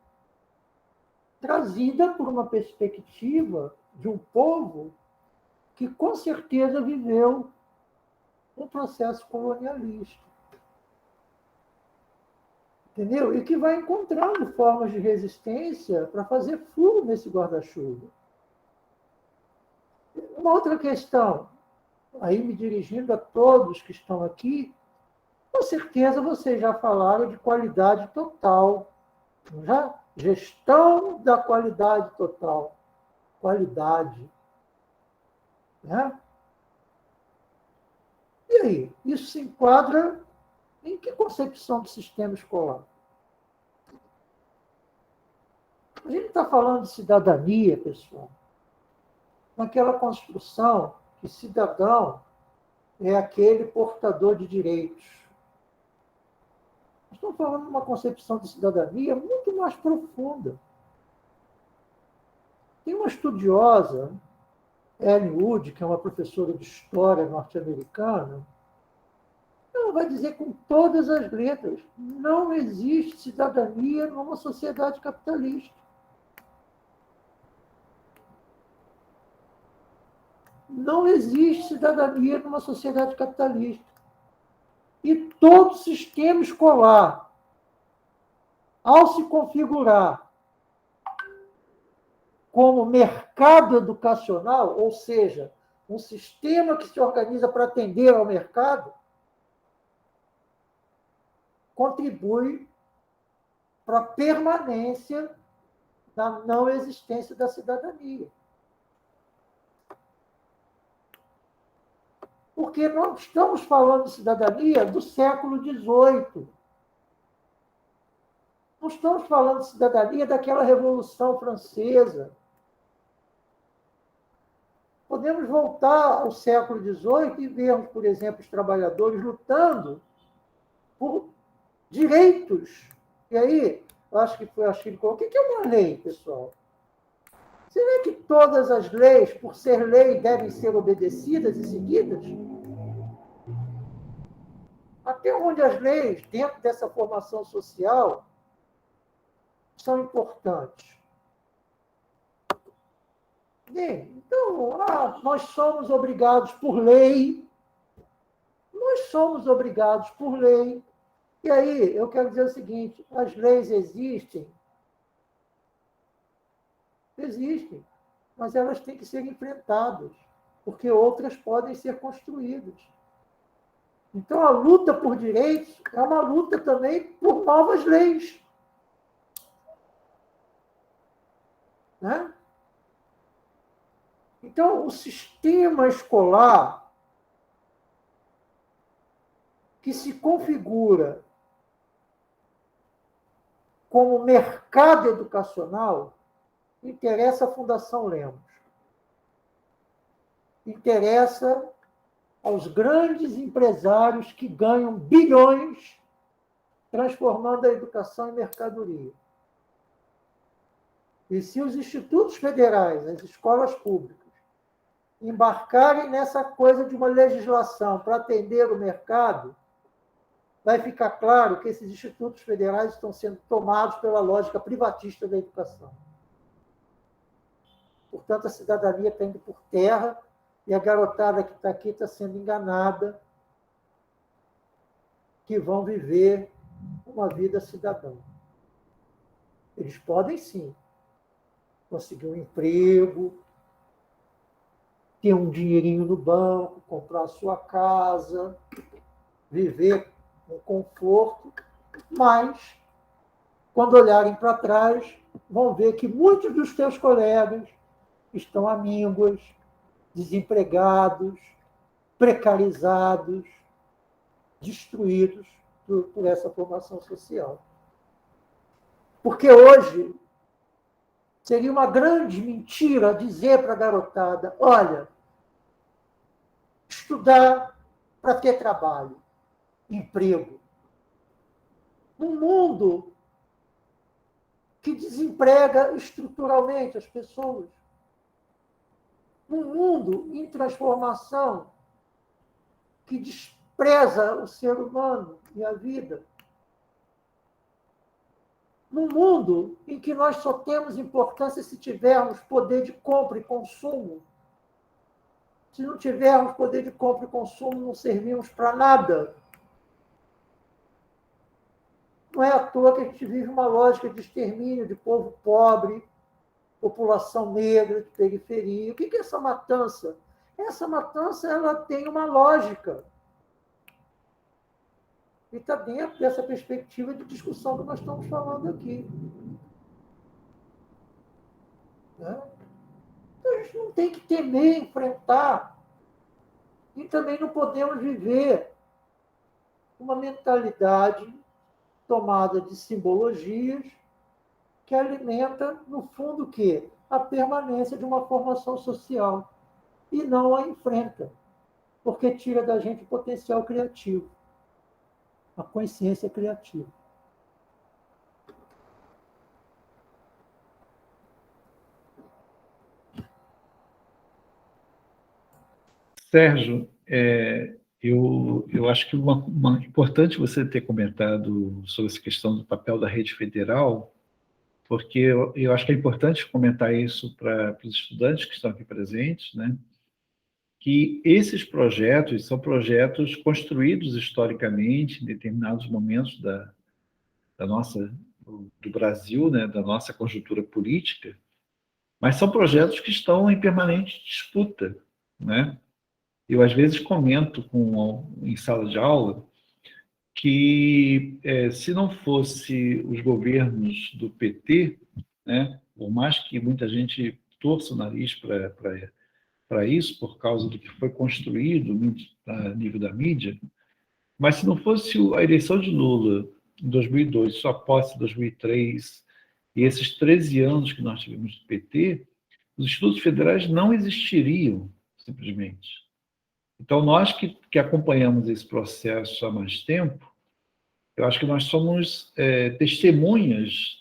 trazida por uma perspectiva de um povo que, com certeza, viveu um processo colonialista. Entendeu? E que vai encontrando formas de resistência para fazer furo nesse guarda-chuva. Uma outra questão, aí me dirigindo a todos que estão aqui, com certeza vocês já falaram de qualidade total, já? Gestão da qualidade total. Qualidade. Né? E aí, isso se enquadra em que concepção do sistema escolar? A gente está falando de cidadania, pessoal, naquela construção que cidadão é aquele portador de direitos. Nós estamos falando de uma concepção de cidadania muito mais profunda. Tem uma estudiosa, Ellen Wood, que é uma professora de história norte-americana, ela vai dizer com todas as letras: não existe cidadania numa sociedade capitalista. Não existe cidadania numa sociedade capitalista. E todo sistema escolar, ao se configurar como mercado educacional, ou seja, um sistema que se organiza para atender ao mercado, contribui para a permanência da não existência da cidadania. Porque nós estamos falando de cidadania do século XVIII. Não estamos falando de cidadania daquela Revolução Francesa. Podemos voltar ao século XVIII e vermos, por exemplo, os trabalhadores lutando por direitos. E aí, acho que foi a Chile. O que é uma lei, pessoal? Será que todas as leis, por ser lei, devem ser obedecidas e seguidas? Até onde as leis, dentro dessa formação social, são importantes? Bem, então, nós somos obrigados por lei, E aí, eu quero dizer o seguinte, as leis existem, mas elas têm que ser enfrentadas, porque outras podem ser construídas. Então, a luta por direitos é uma luta também por novas leis. Né? Então, o sistema escolar que se configura como mercado educacional interessa a Fundação Lemos. Interessa aos grandes empresários que ganham bilhões transformando a educação em mercadoria. E se os institutos federais, as escolas públicas, embarcarem nessa coisa de uma legislação para atender o mercado, vai ficar claro que esses institutos federais estão sendo tomados pela lógica privatista da educação. Portanto, a cidadania está indo por terra e a garotada que está aqui está sendo enganada que vão viver uma vida cidadã. Eles podem, sim, conseguir um emprego, ter um dinheirinho no banco, comprar a sua casa, viver com conforto, mas, quando olharem para trás, vão ver que muitos dos teus colegas estão amíngos, desempregados, precarizados, destruídos por essa formação social. Porque hoje seria uma grande mentira dizer para a garotada, olha, estudar para ter trabalho, emprego. Num mundo que desemprega estruturalmente as pessoas. Num mundo em transformação que despreza o ser humano e a vida. Num mundo em que nós só temos importância se tivermos poder de compra e consumo. Se não tivermos poder de compra e consumo, não servimos para nada. Não é à toa que a gente vive uma lógica de extermínio de povo pobre, população negra, de periferia. O que é essa matança? Essa matança ela tem uma lógica. E está dentro dessa perspectiva de discussão que nós estamos falando aqui. Né? Então, a gente não tem que temer enfrentar. E também não podemos viver uma mentalidade tomada de simbologias que alimenta, no fundo, o quê? A permanência de uma formação social. E não a enfrenta, porque tira da gente o potencial criativo, a consciência criativa. Sérgio, eu acho que importante você ter comentado sobre essa questão do papel da rede federal, porque eu acho que é importante comentar isso para os estudantes que estão aqui presentes, né? Que esses projetos são projetos construídos historicamente em determinados momentos da nossa, do Brasil, né? Da nossa conjuntura política, mas são projetos que estão em permanente disputa, né? Eu, às vezes, comento em sala de aula que, se não fosse os governos do PT, né, por mais que muita gente torça o nariz para isso, por causa do que foi construído a nível da mídia, mas se não fosse a eleição de Lula em 2002, sua posse em 2003, e esses 13 anos que nós tivemos do PT, os institutos federais não existiriam, simplesmente. Então, nós que acompanhamos esse processo há mais tempo, eu acho que nós somos testemunhas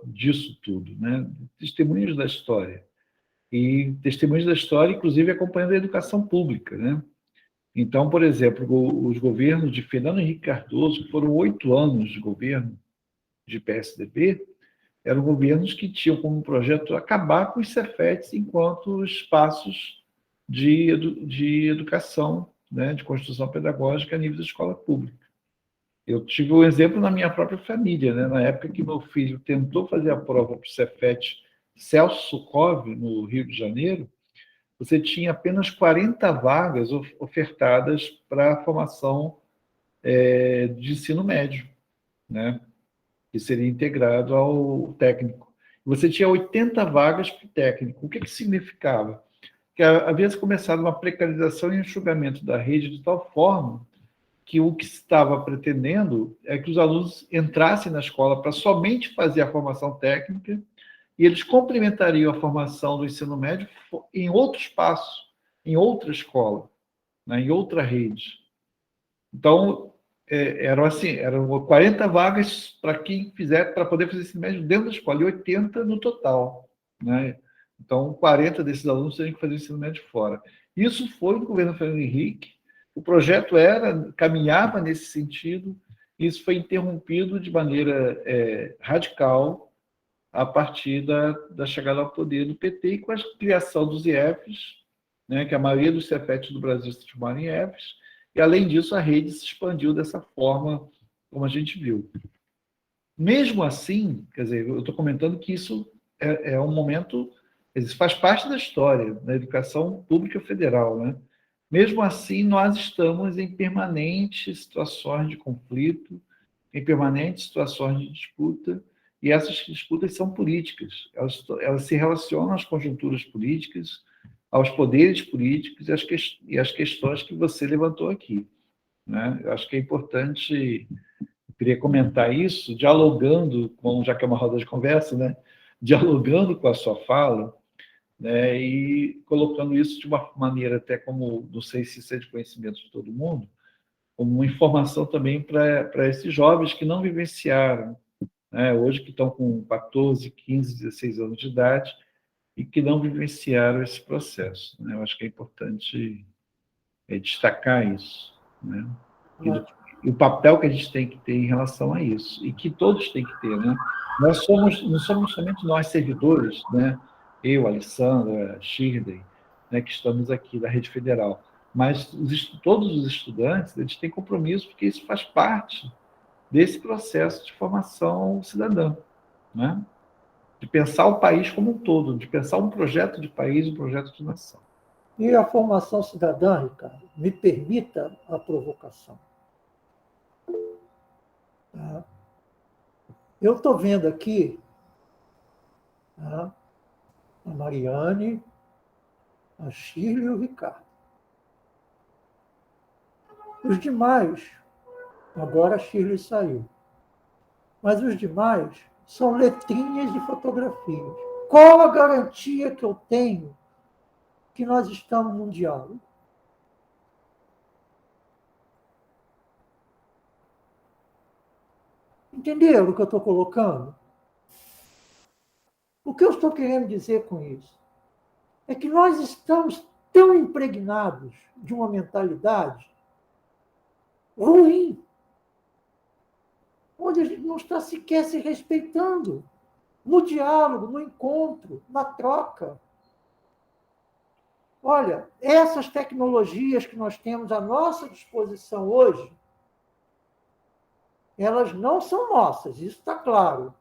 disso tudo, né? Testemunhas da história. E testemunhas da história, inclusive, acompanhando a educação pública, né? Então, por exemplo, os governos de Fernando Henrique Cardoso, que foram 8 anos de governo de PSDB, eram governos que tinham como projeto acabar com os Cefetes enquanto espaços de educação, né, de construção pedagógica a nível da escola pública. Eu tive um exemplo na minha própria família, né? Na época que meu filho tentou fazer a prova para o Cefet Celso Sukov, no Rio de Janeiro, você tinha apenas 40 vagas ofertadas para a formação de ensino médio, né? Que seria integrado ao técnico. Você tinha 80 vagas para o técnico. O que significava? Que havia começado uma precarização e enxugamento da rede de tal forma que o que se estava pretendendo é que os alunos entrassem na escola para somente fazer a formação técnica e eles complementariam a formação do ensino médio em outro espaço, em outra escola, né, em outra rede. Então, eram 40 vagas para quem fizer, para poder fazer ensino médio dentro da escola, e 80 no total, né? Então, 40 desses alunos teriam que fazer o ensino médio fora. Isso foi no governo Fernando Henrique, o projeto caminhava nesse sentido, e isso foi interrompido de maneira radical a partir da chegada ao poder do PT e com a criação dos IEFs, né, que a maioria dos Cefetes do Brasil se transformaram em IEFs, e, além disso, a rede se expandiu dessa forma, como a gente viu. Mesmo assim, quer dizer, eu estou comentando que isso é um momento, isso faz parte da história da educação pública federal, né? Mesmo assim, nós estamos em permanentes situações de conflito, em permanentes situações de disputa, e essas disputas são políticas. Elas se relacionam às conjunturas políticas, aos poderes políticos e às questões que você levantou aqui, né? Eu acho que é importante, eu queria comentar isso, dialogando com, já que é uma roda de conversa, né? Dialogando com a sua fala, né? E colocando isso de uma maneira até como, não sei se isso é de conhecimento de todo mundo, como uma informação também para esses jovens que não vivenciaram, né? Hoje que estão com 14, 15, 16 anos de idade, e que não vivenciaram esse processo, né? Eu acho que é importante destacar isso, né? E o papel que a gente tem que ter em relação a isso, e que todos têm que ter, né? Não somos somente nós servidores, né? Eu, Alessandra, Shirley, né, que estamos aqui da Rede Federal, mas todos os estudantes, eles têm compromisso, porque isso faz parte desse processo de formação cidadã, né? De pensar o país como um todo, de pensar um projeto de país, um projeto de nação. E a formação cidadã, Ricardo, me permita a provocação. Tá? Eu estou vendo aqui, tá, a Mariane, a Shirley e o Ricardo. Os demais, agora a Shirley saiu, mas os demais são letrinhas de fotografias. Qual a garantia que eu tenho que nós estamos num diálogo? Entenderam o que eu estou colocando? O que eu estou querendo dizer com isso é que nós estamos tão impregnados de uma mentalidade ruim, onde a gente não está sequer se respeitando no diálogo, no encontro, na troca. Olha, essas tecnologias que nós temos à nossa disposição hoje, elas não são nossas, isso está claro.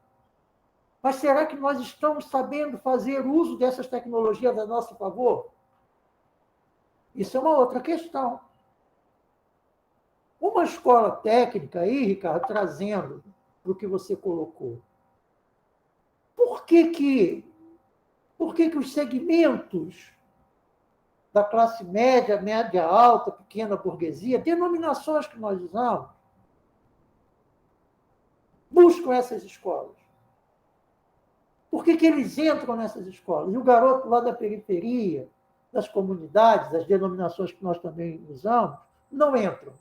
Mas será que nós estamos sabendo fazer uso dessas tecnologias a nosso favor? Isso é uma outra questão. Uma escola técnica aí, Ricardo, trazendo para o que você colocou. Por que os segmentos da classe média, média alta, pequena burguesia, denominações que nós usamos, buscam essas escolas? Por que eles entram nessas escolas? E o garoto lá da periferia, das comunidades, das denominações que nós também usamos, não entram.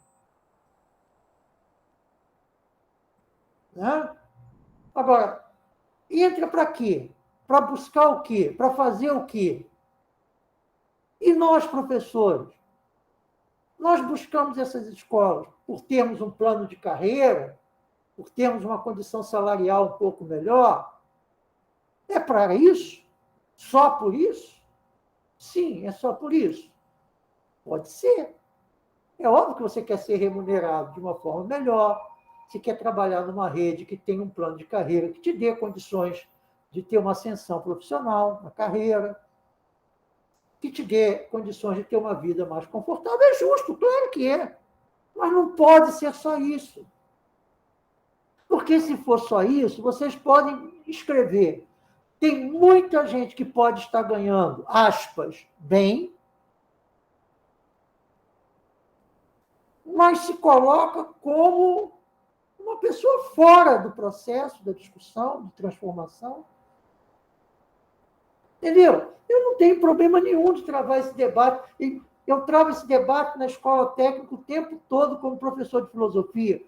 Né? Agora, entra para quê? Para buscar o quê? Para fazer o quê? E nós, professores? Nós buscamos essas escolas por termos um plano de carreira, por termos uma condição salarial um pouco melhor? É para isso? Só por isso? Sim, é só por isso. Pode ser. É óbvio que você quer ser remunerado de uma forma melhor, se quer trabalhar numa rede que tem um plano de carreira que te dê condições de ter uma ascensão profissional na carreira, que te dê condições de ter uma vida mais confortável. É justo, claro que é. Mas não pode ser só isso. Porque se for só isso, vocês podem escrever. Tem muita gente que pode estar ganhando, aspas, bem, mas se coloca como uma pessoa fora do processo da discussão, de transformação. Entendeu? Eu não tenho problema nenhum de travar esse debate. Eu travo esse debate na escola técnica o tempo todo como professor de filosofia,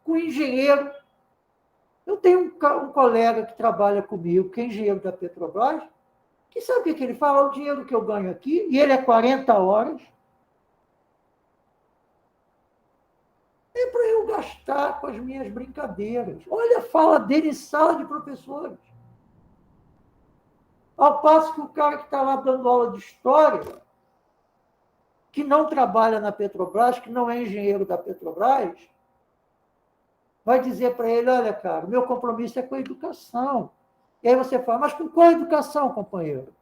com engenheiro. Eu tenho um colega que trabalha comigo, que é engenheiro da Petrobras, que sabe o que ele fala? O dinheiro que eu ganho aqui, e ele é 40 horas, é para eu gastar com as minhas brincadeiras. Olha a fala dele em sala de professores. Ao passo que o cara que está lá dando aula de história, que não trabalha na Petrobras, que não é engenheiro da Petrobras, vai dizer para ele, olha, cara, meu compromisso é com a educação. E aí você fala, mas com qual educação, companheiro?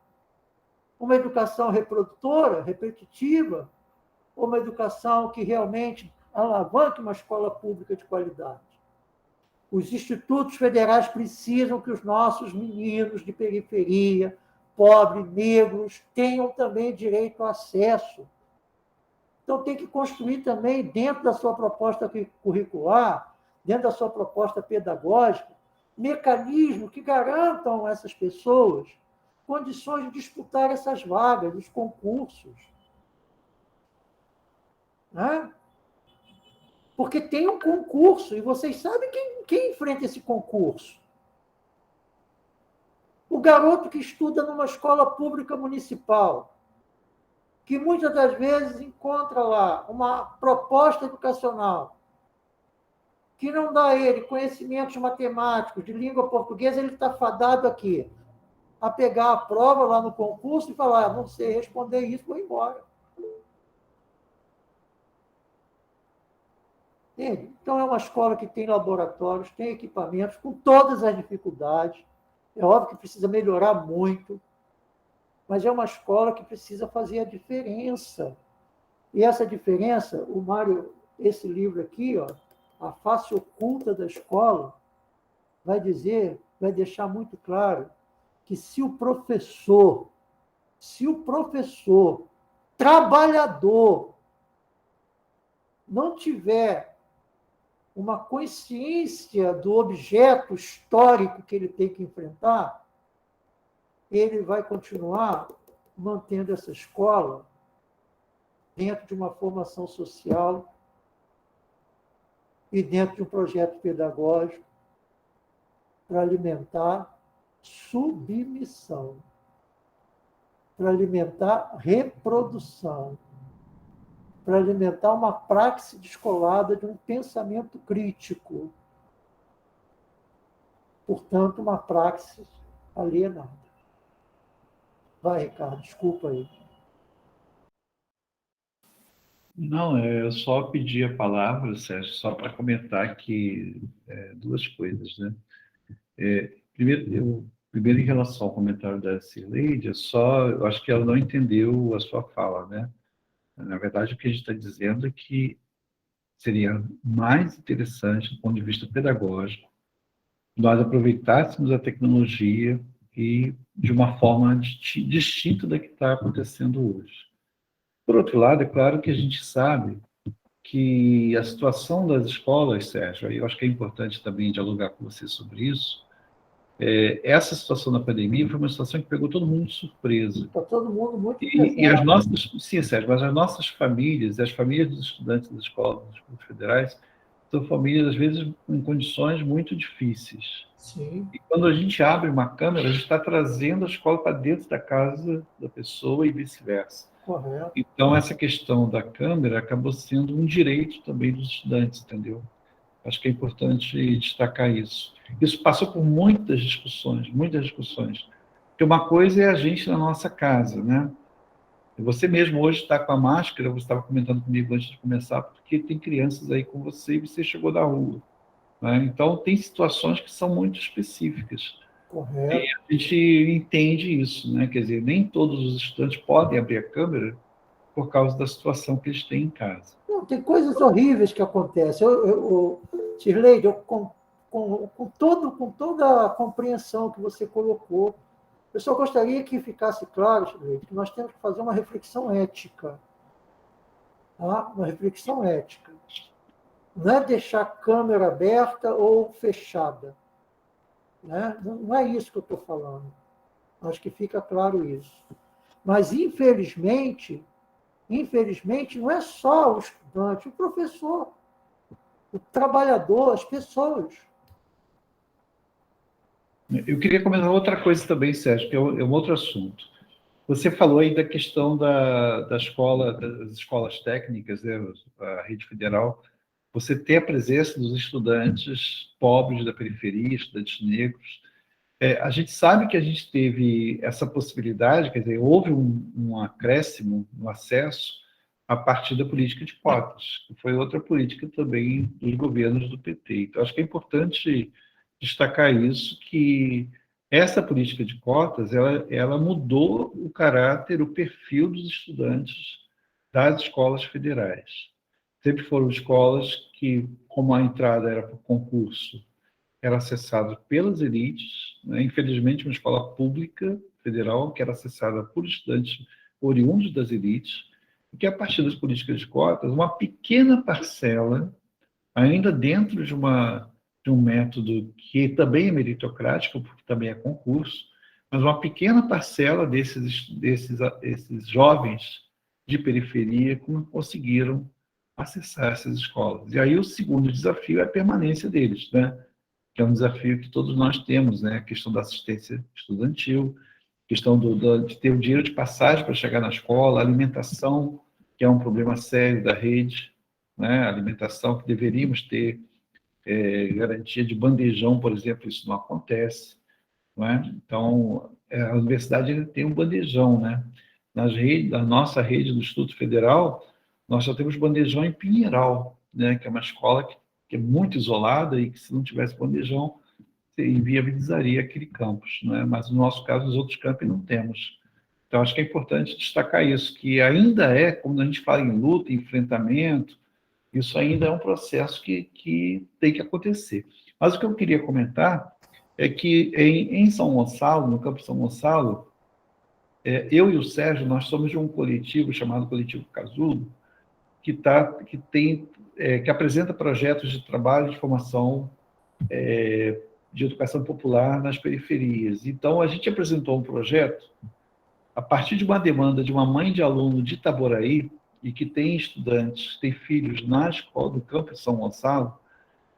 Uma educação reprodutora, repetitiva, ou uma educação que realmente alavanque uma escola pública de qualidade? Os institutos federais precisam que os nossos meninos de periferia, pobres, negros, tenham também direito ao acesso. Então, tem que construir também, dentro da sua proposta curricular, dentro da sua proposta pedagógica, mecanismos que garantam a essas pessoas condições de disputar essas vagas, os concursos. Né? Porque tem um concurso, e vocês sabem quem enfrenta esse concurso. O garoto que estuda numa escola pública municipal, que muitas das vezes encontra lá uma proposta educacional que não dá a ele conhecimentos matemáticos, de língua portuguesa, ele está fadado aqui a pegar a prova lá no concurso e falar, não sei responder isso, vou embora. Entende? Então, é uma escola que tem laboratórios, tem equipamentos, com todas as dificuldades. É óbvio que precisa melhorar muito, mas é uma escola que precisa fazer a diferença. E essa diferença, o Mário, esse livro aqui, ó, A Face Oculta da Escola, vai deixar muito claro que se o professor trabalhador não tiver uma consciência do objeto histórico que ele tem que enfrentar, ele vai continuar mantendo essa escola dentro de uma formação social e dentro de um projeto pedagógico para alimentar submissão, para alimentar reprodução, para alimentar uma praxe descolada de um pensamento crítico. Portanto, uma praxe alienada. Vai, Ricardo, desculpa aí. Não, eu só pedi a palavra, Sérgio, só para comentar aqui duas coisas, né? Primeiro, em relação ao comentário da Cileide, eu acho que ela não entendeu a sua fala, né? Na verdade, o que a gente está dizendo é que seria mais interessante, do ponto de vista pedagógico, nós aproveitássemos a tecnologia e de uma forma distinta da que está acontecendo hoje. Por outro lado, é claro que a gente sabe que a situação das escolas, Sérgio, eu acho que é importante também dialogar com você sobre isso, essa situação da pandemia foi uma situação que pegou todo mundo de surpresa. Está todo mundo muito E as nossas, sim, Sérgio, mas as nossas famílias, as famílias dos estudantes das escolas federais, são famílias, às vezes, em condições muito difíceis. Sim. E quando a gente abre uma câmera, a gente está trazendo a escola para dentro da casa da pessoa e vice-versa. Correto. Então, essa questão da câmera acabou sendo um direito também dos estudantes, entendeu? Acho que é importante destacar isso. Isso passou por muitas discussões, muitas discussões. Porque uma coisa é a gente na nossa casa, né? Você mesmo hoje está com a máscara, você estava comentando comigo antes de começar, porque tem crianças aí com você e você chegou da rua. né? Então, tem situações que são muito específicas. Correto. E a gente entende isso, né? Quer dizer, nem todos os estudantes podem abrir a câmera por causa da situação que eles têm em casa. Não, tem coisas horríveis que acontecem. Shirley, com toda a compreensão que você colocou, eu só gostaria que ficasse claro, Shirley, que nós temos que fazer uma reflexão ética. Tá? Uma reflexão ética. Não é deixar a câmera aberta ou fechada. Né? Não é isso que eu estou falando. Acho que fica claro isso. Mas, infelizmente, não é só o estudante, o professor, o trabalhador, as pessoas. Eu queria comentar outra coisa também, Sérgio, que é um outro assunto. Você falou aí da questão da escola, das escolas técnicas, né, a rede federal. Você ter a presença dos estudantes pobres da periferia, estudantes negros. A gente sabe que a gente teve essa possibilidade, quer dizer, houve um acréscimo no acesso a partir da política de cotas, que foi outra política também dos governos do PT. Então, acho que é importante destacar isso, que essa política de cotas, ela mudou o caráter, o perfil dos estudantes das escolas federais. Sempre foram escolas que, como a entrada era por concurso, era acessado pelas elites, né? Infelizmente, uma escola pública federal que era acessada por estudantes oriundos das elites, e que, a partir das políticas de cotas, uma pequena parcela, ainda dentro de um método que também é meritocrático, porque também é concurso, mas uma pequena parcela esses jovens de periferia conseguiram acessar essas escolas. E aí o segundo desafio é a permanência deles, né? Que é um desafio que todos nós temos, né? A questão da assistência estudantil, questão de ter o dinheiro de passagem para chegar na escola, alimentação, que é um problema sério da rede, né? Alimentação que deveríamos ter garantia de bandejão, por exemplo, isso não acontece, não é? Então, a universidade tem um bandejão, né? Na nossa rede do Instituto Federal, nós só temos bandejão em Pinheiral, né? Que é uma escola que é muito isolada e que, se não tivesse bandejão, inviabilizaria aquele campus, né? Mas, no nosso caso, nos outros campos não temos. Então, acho que é importante destacar isso, que ainda quando a gente fala em luta, em enfrentamento, isso ainda é um processo que tem que acontecer. Mas o que eu queria comentar é que em São Gonçalo, no Campo São Gonçalo, eu e o Sérgio, nós somos de um coletivo chamado Coletivo Casulo, que apresenta projetos de trabalho de formação de educação popular nas periferias. Então, a gente apresentou um projeto a partir de uma demanda de uma mãe de aluno de Itaboraí, e que tem estudantes, tem filhos na escola do Campo São Gonçalo,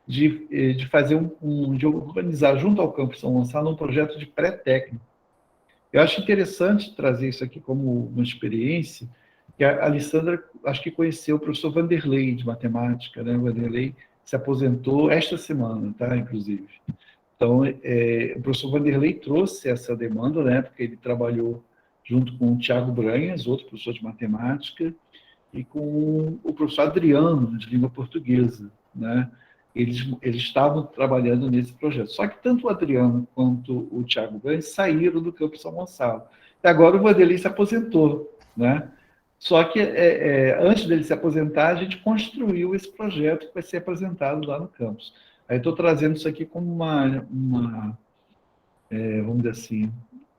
de fazer de organizar junto ao Campo São Gonçalo um projeto de pré-técnico. Eu acho interessante trazer isso aqui como uma experiência, que a Alessandra, acho que conheceu o professor Vanderlei, de matemática, né? O Vanderlei se aposentou esta semana, tá? Inclusive. Então, o professor Vanderlei trouxe essa demanda, né? Porque ele trabalhou junto com o Tiago Branhas, outro professor de matemática, e com o professor Adriano, de língua portuguesa, né? Eles estavam trabalhando nesse projeto. Só que tanto o Adriano quanto o Tiago Branhas saíram do Campo São Gonçalo. E agora o Vanderlei se aposentou, né? Só que, antes dele se aposentar, a gente construiu esse projeto que vai ser apresentado lá no campus. Aí estou trazendo isso aqui como vamos dizer assim,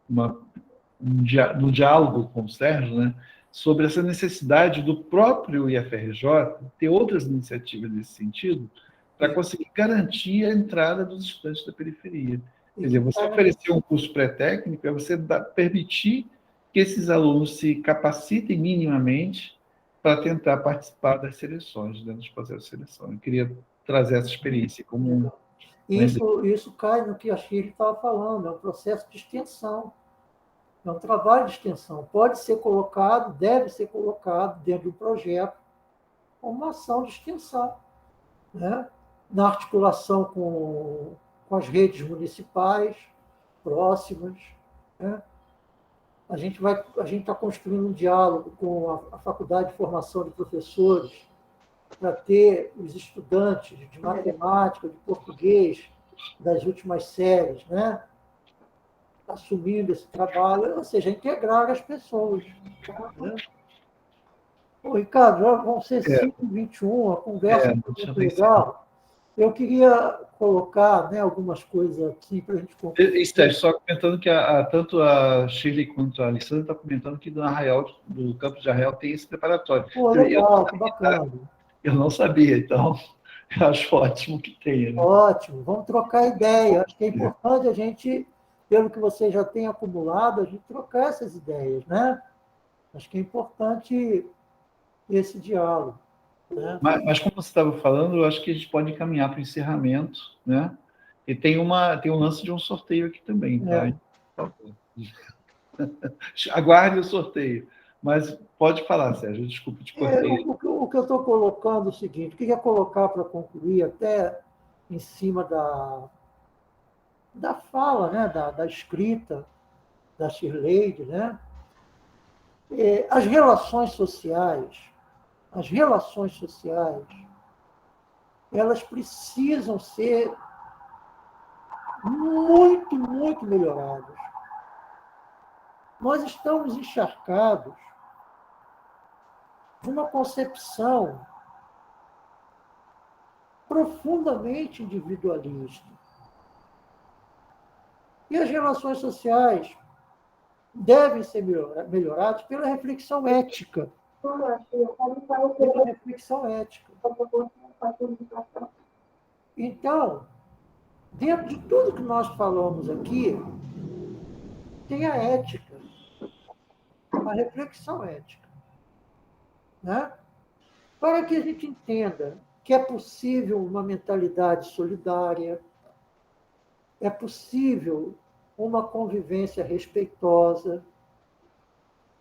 no diálogo com o Sérgio, né, sobre essa necessidade do próprio IFRJ ter outras iniciativas nesse sentido, para conseguir garantir a entrada dos estudantes da periferia. Quer dizer, você oferecer um curso pré-técnico é você permitir que esses alunos se capacitem minimamente para tentar participar das seleções, dentro dos processos de seleção. Eu queria trazer essa experiência como Isso cai no que a Shirley estava falando, é um processo de extensão. É um trabalho de extensão. Pode ser colocado, deve ser colocado dentro do projeto como uma ação de extensão, né? Na articulação com as redes municipais próximas, né? A gente está construindo um diálogo com a Faculdade de Formação de Professores para ter os estudantes de matemática, de português, das últimas séries, né, assumindo esse trabalho, ou seja, integrar as pessoas. Né? Ô, Ricardo, já vão ser É, 5h21, a conversa foi já muito tem sido. legal. Eu queria colocar, né, algumas coisas assim para a gente concluir. Sérgio, só comentando que tanto a Shirley quanto a Alessandra estão comentando que do Arraial, do campus de Arraial tem esse preparatório. Pô, legal, que bacana. Eu não sabia, então eu acho ótimo que tenha. Né? Ótimo, vamos trocar ideia. Acho que é importante a gente, pelo que você já tem acumulado, a gente trocar essas ideias, né? Acho que é importante esse diálogo, né? Mas como você estava falando, eu acho que a gente pode caminhar para o encerramento, né? E tem um lance de um sorteio aqui também, tá? É. Aguarde o sorteio. Mas pode falar, Sérgio, desculpa, te cortei. O que eu estou colocando é o seguinte, queria colocar para concluir, até em cima da fala, né? Da escrita da Shirley, né? As relações sociais, elas precisam ser muito, muito melhoradas. Nós estamos encharcados de uma concepção profundamente individualista. E as relações sociais devem ser melhoradas pela reflexão ética. Pela reflexão ética. Então, dentro de tudo que nós falamos aqui, tem a ética, a reflexão ética. Né? Para que a gente entenda que é possível uma mentalidade solidária, é possível uma convivência respeitosa,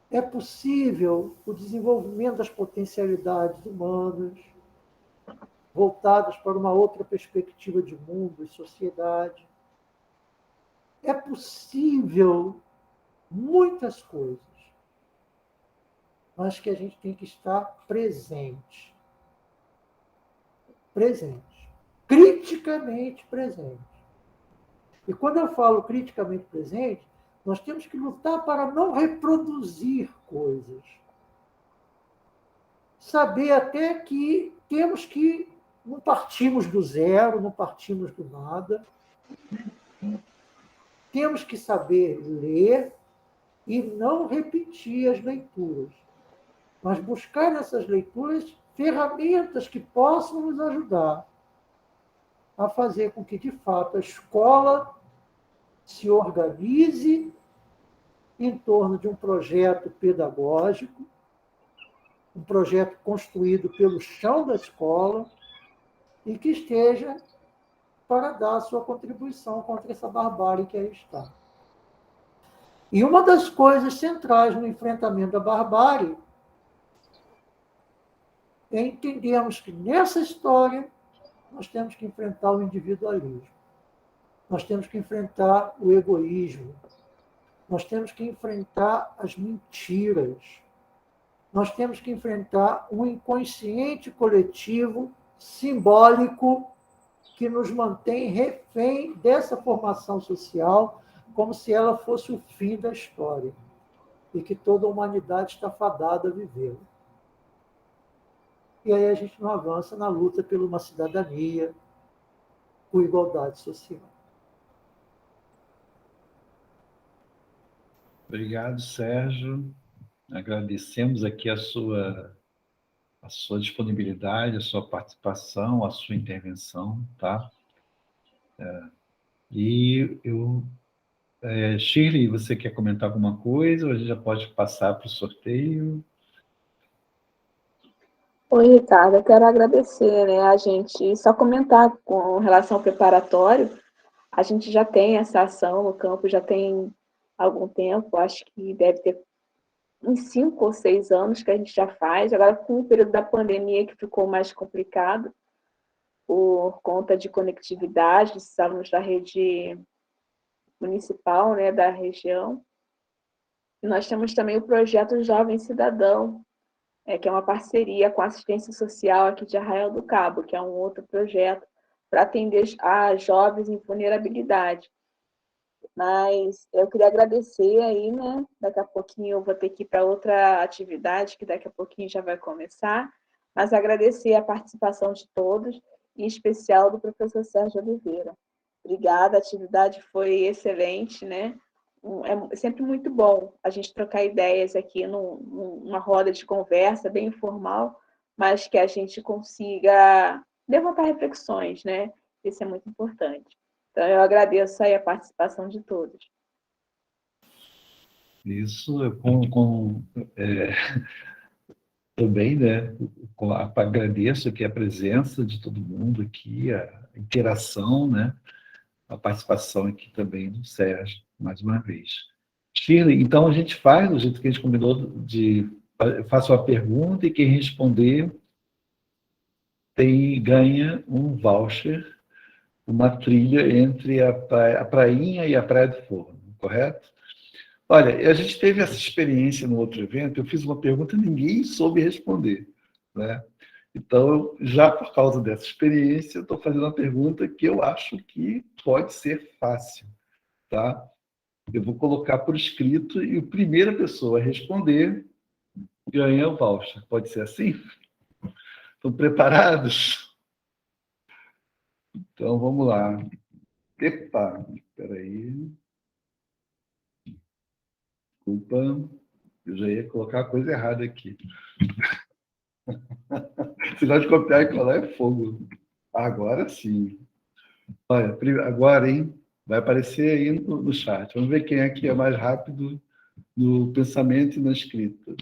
é possível o desenvolvimento das potencialidades humanas, voltadas para uma outra perspectiva de mundo e sociedade. É possível muitas coisas, mas que a gente tem que estar presente. Presente. Criticamente presente. E quando eu falo criticamente presente, nós temos que lutar para não reproduzir coisas. Saber até que temos que não partimos do zero, não partimos do nada. Temos que saber ler e não repetir as leituras, mas buscar nessas leituras ferramentas que possam nos ajudar a fazer com que, de fato, a escola se organize em torno de um projeto pedagógico, um projeto construído pelo chão da escola e que esteja para dar a sua contribuição contra essa barbárie que aí está. E uma das coisas centrais no enfrentamento da barbárie é entendermos que nessa história nós temos que enfrentar o individualismo, nós temos que enfrentar o egoísmo, nós temos que enfrentar as mentiras, nós temos que enfrentar um inconsciente coletivo simbólico que nos mantém refém dessa formação social como se ela fosse o fim da história e que toda a humanidade está fadada a vivê-la. E aí a gente não avança na luta por uma cidadania, por igualdade social. Obrigado, Sérgio. Agradecemos aqui a sua disponibilidade, a sua participação, a sua intervenção, tá? E Shirley, você quer comentar alguma coisa ou a gente já pode passar para o sorteio? Oi, Ricardo, eu quero agradecer, né? A gente só comentar com relação ao preparatório, a gente já tem essa ação no campo, já tem algum tempo, acho que deve ter uns 5 ou 6 anos que a gente já faz, agora com o período da pandemia que ficou mais complicado, por conta de conectividade, estávamos da rede municipal, né, da região. E nós temos também o projeto Jovem Cidadão, que é uma parceria com a assistência social aqui de Arraial do Cabo, que é um outro projeto para atender a jovens em vulnerabilidade. Mas eu queria agradecer aí, né? Daqui a pouquinho eu vou ter que ir para outra atividade, que daqui a pouquinho já vai começar, mas agradecer a participação de todos, em especial do professor Sérgio Oliveira. Obrigada, a atividade foi excelente, né? É sempre muito bom a gente trocar ideias aqui numa roda de conversa bem informal, mas que a gente consiga levantar reflexões, né? Isso é muito importante. Então, eu agradeço aí a participação de todos. Isso, também, né? Agradeço aqui a presença de todo mundo aqui, a interação, né? A participação aqui também do Sérgio, mais uma vez. Shirley, então a gente faz do jeito que a gente combinou, eu faço uma pergunta e quem responder ganha um voucher, uma trilha entre a Prainha e a Praia do Forno, correto? Olha, a gente teve essa experiência no outro evento, eu fiz uma pergunta e ninguém soube responder, né? Então, já por causa dessa experiência, eu estou fazendo uma pergunta que eu acho que pode ser fácil, tá? Eu vou colocar por escrito e a primeira pessoa a responder ganha o voucher. Pode ser assim? Estão preparados? Então, vamos lá. Epa, espera aí. Desculpa, eu já ia colocar a coisa errada aqui. Se nós copiar e colar é fogo. Agora sim. Olha, agora, hein? Vai aparecer aí no chat. Vamos ver quem é que é mais rápido no pensamento e na escrita.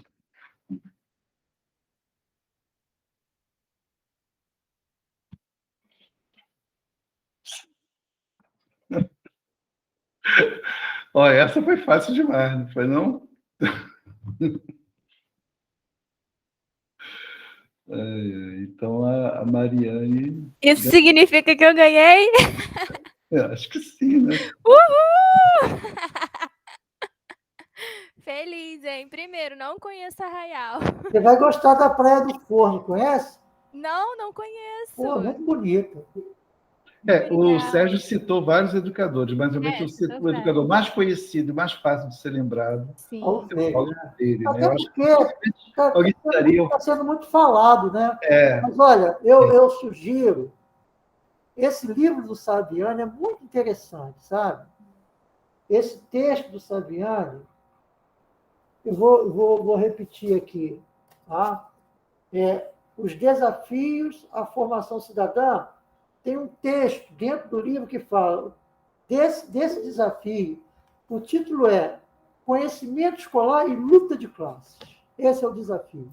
Olha, essa foi fácil demais, não foi não? Então, a Mariane... Isso significa que eu ganhei? Acho que sim, né? Uhul! Feliz, hein? Primeiro, não conheço Arraial. Você vai gostar da Praia do Forno, conhece? Não conheço. Pô, muito bonita. O Sérgio citou vários educadores, mas realmente o educador mais conhecido e mais fácil de ser lembrado Sim. é o Paulo Freire, né? Até porque está sendo muito falado, né? Mas, olha, eu sugiro, esse livro do Saviani é muito interessante, sabe? Esse texto do Saviani, eu vou repetir aqui, tá? Os desafios à formação cidadã. Tem um texto dentro do livro que fala desse desafio. O título é Conhecimento Escolar e Luta de Classes. Esse é o desafio.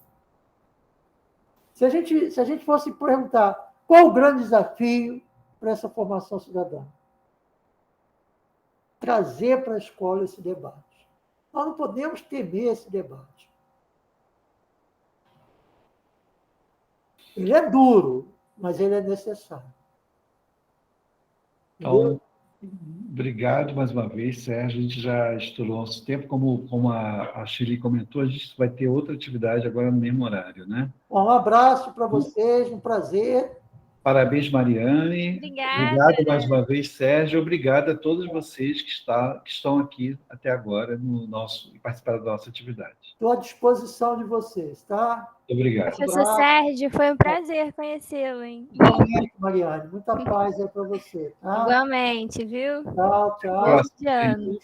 Se a gente fosse perguntar qual o grande desafio para essa formação cidadã? Trazer para a escola esse debate. Nós não podemos temer esse debate. Ele é duro, mas ele é necessário. Então, obrigado mais uma vez, Sérgio. A gente já estourou nosso tempo. Como a Shirley comentou, a gente vai ter outra atividade agora no mesmo horário, né? Um abraço para vocês, um prazer. Parabéns, Mariane. Obrigada. Obrigado mais uma vez, Sérgio. Obrigado a todos vocês que estão aqui até agora e participaram da nossa atividade. Estou à disposição de vocês, tá? Obrigado. Professor Sérgio, foi um prazer conhecê-lo, hein? Igualmente, Mariane. Muita paz aí para você, tá? Igualmente, viu? Tchau, tchau. Próximo. Bom dia.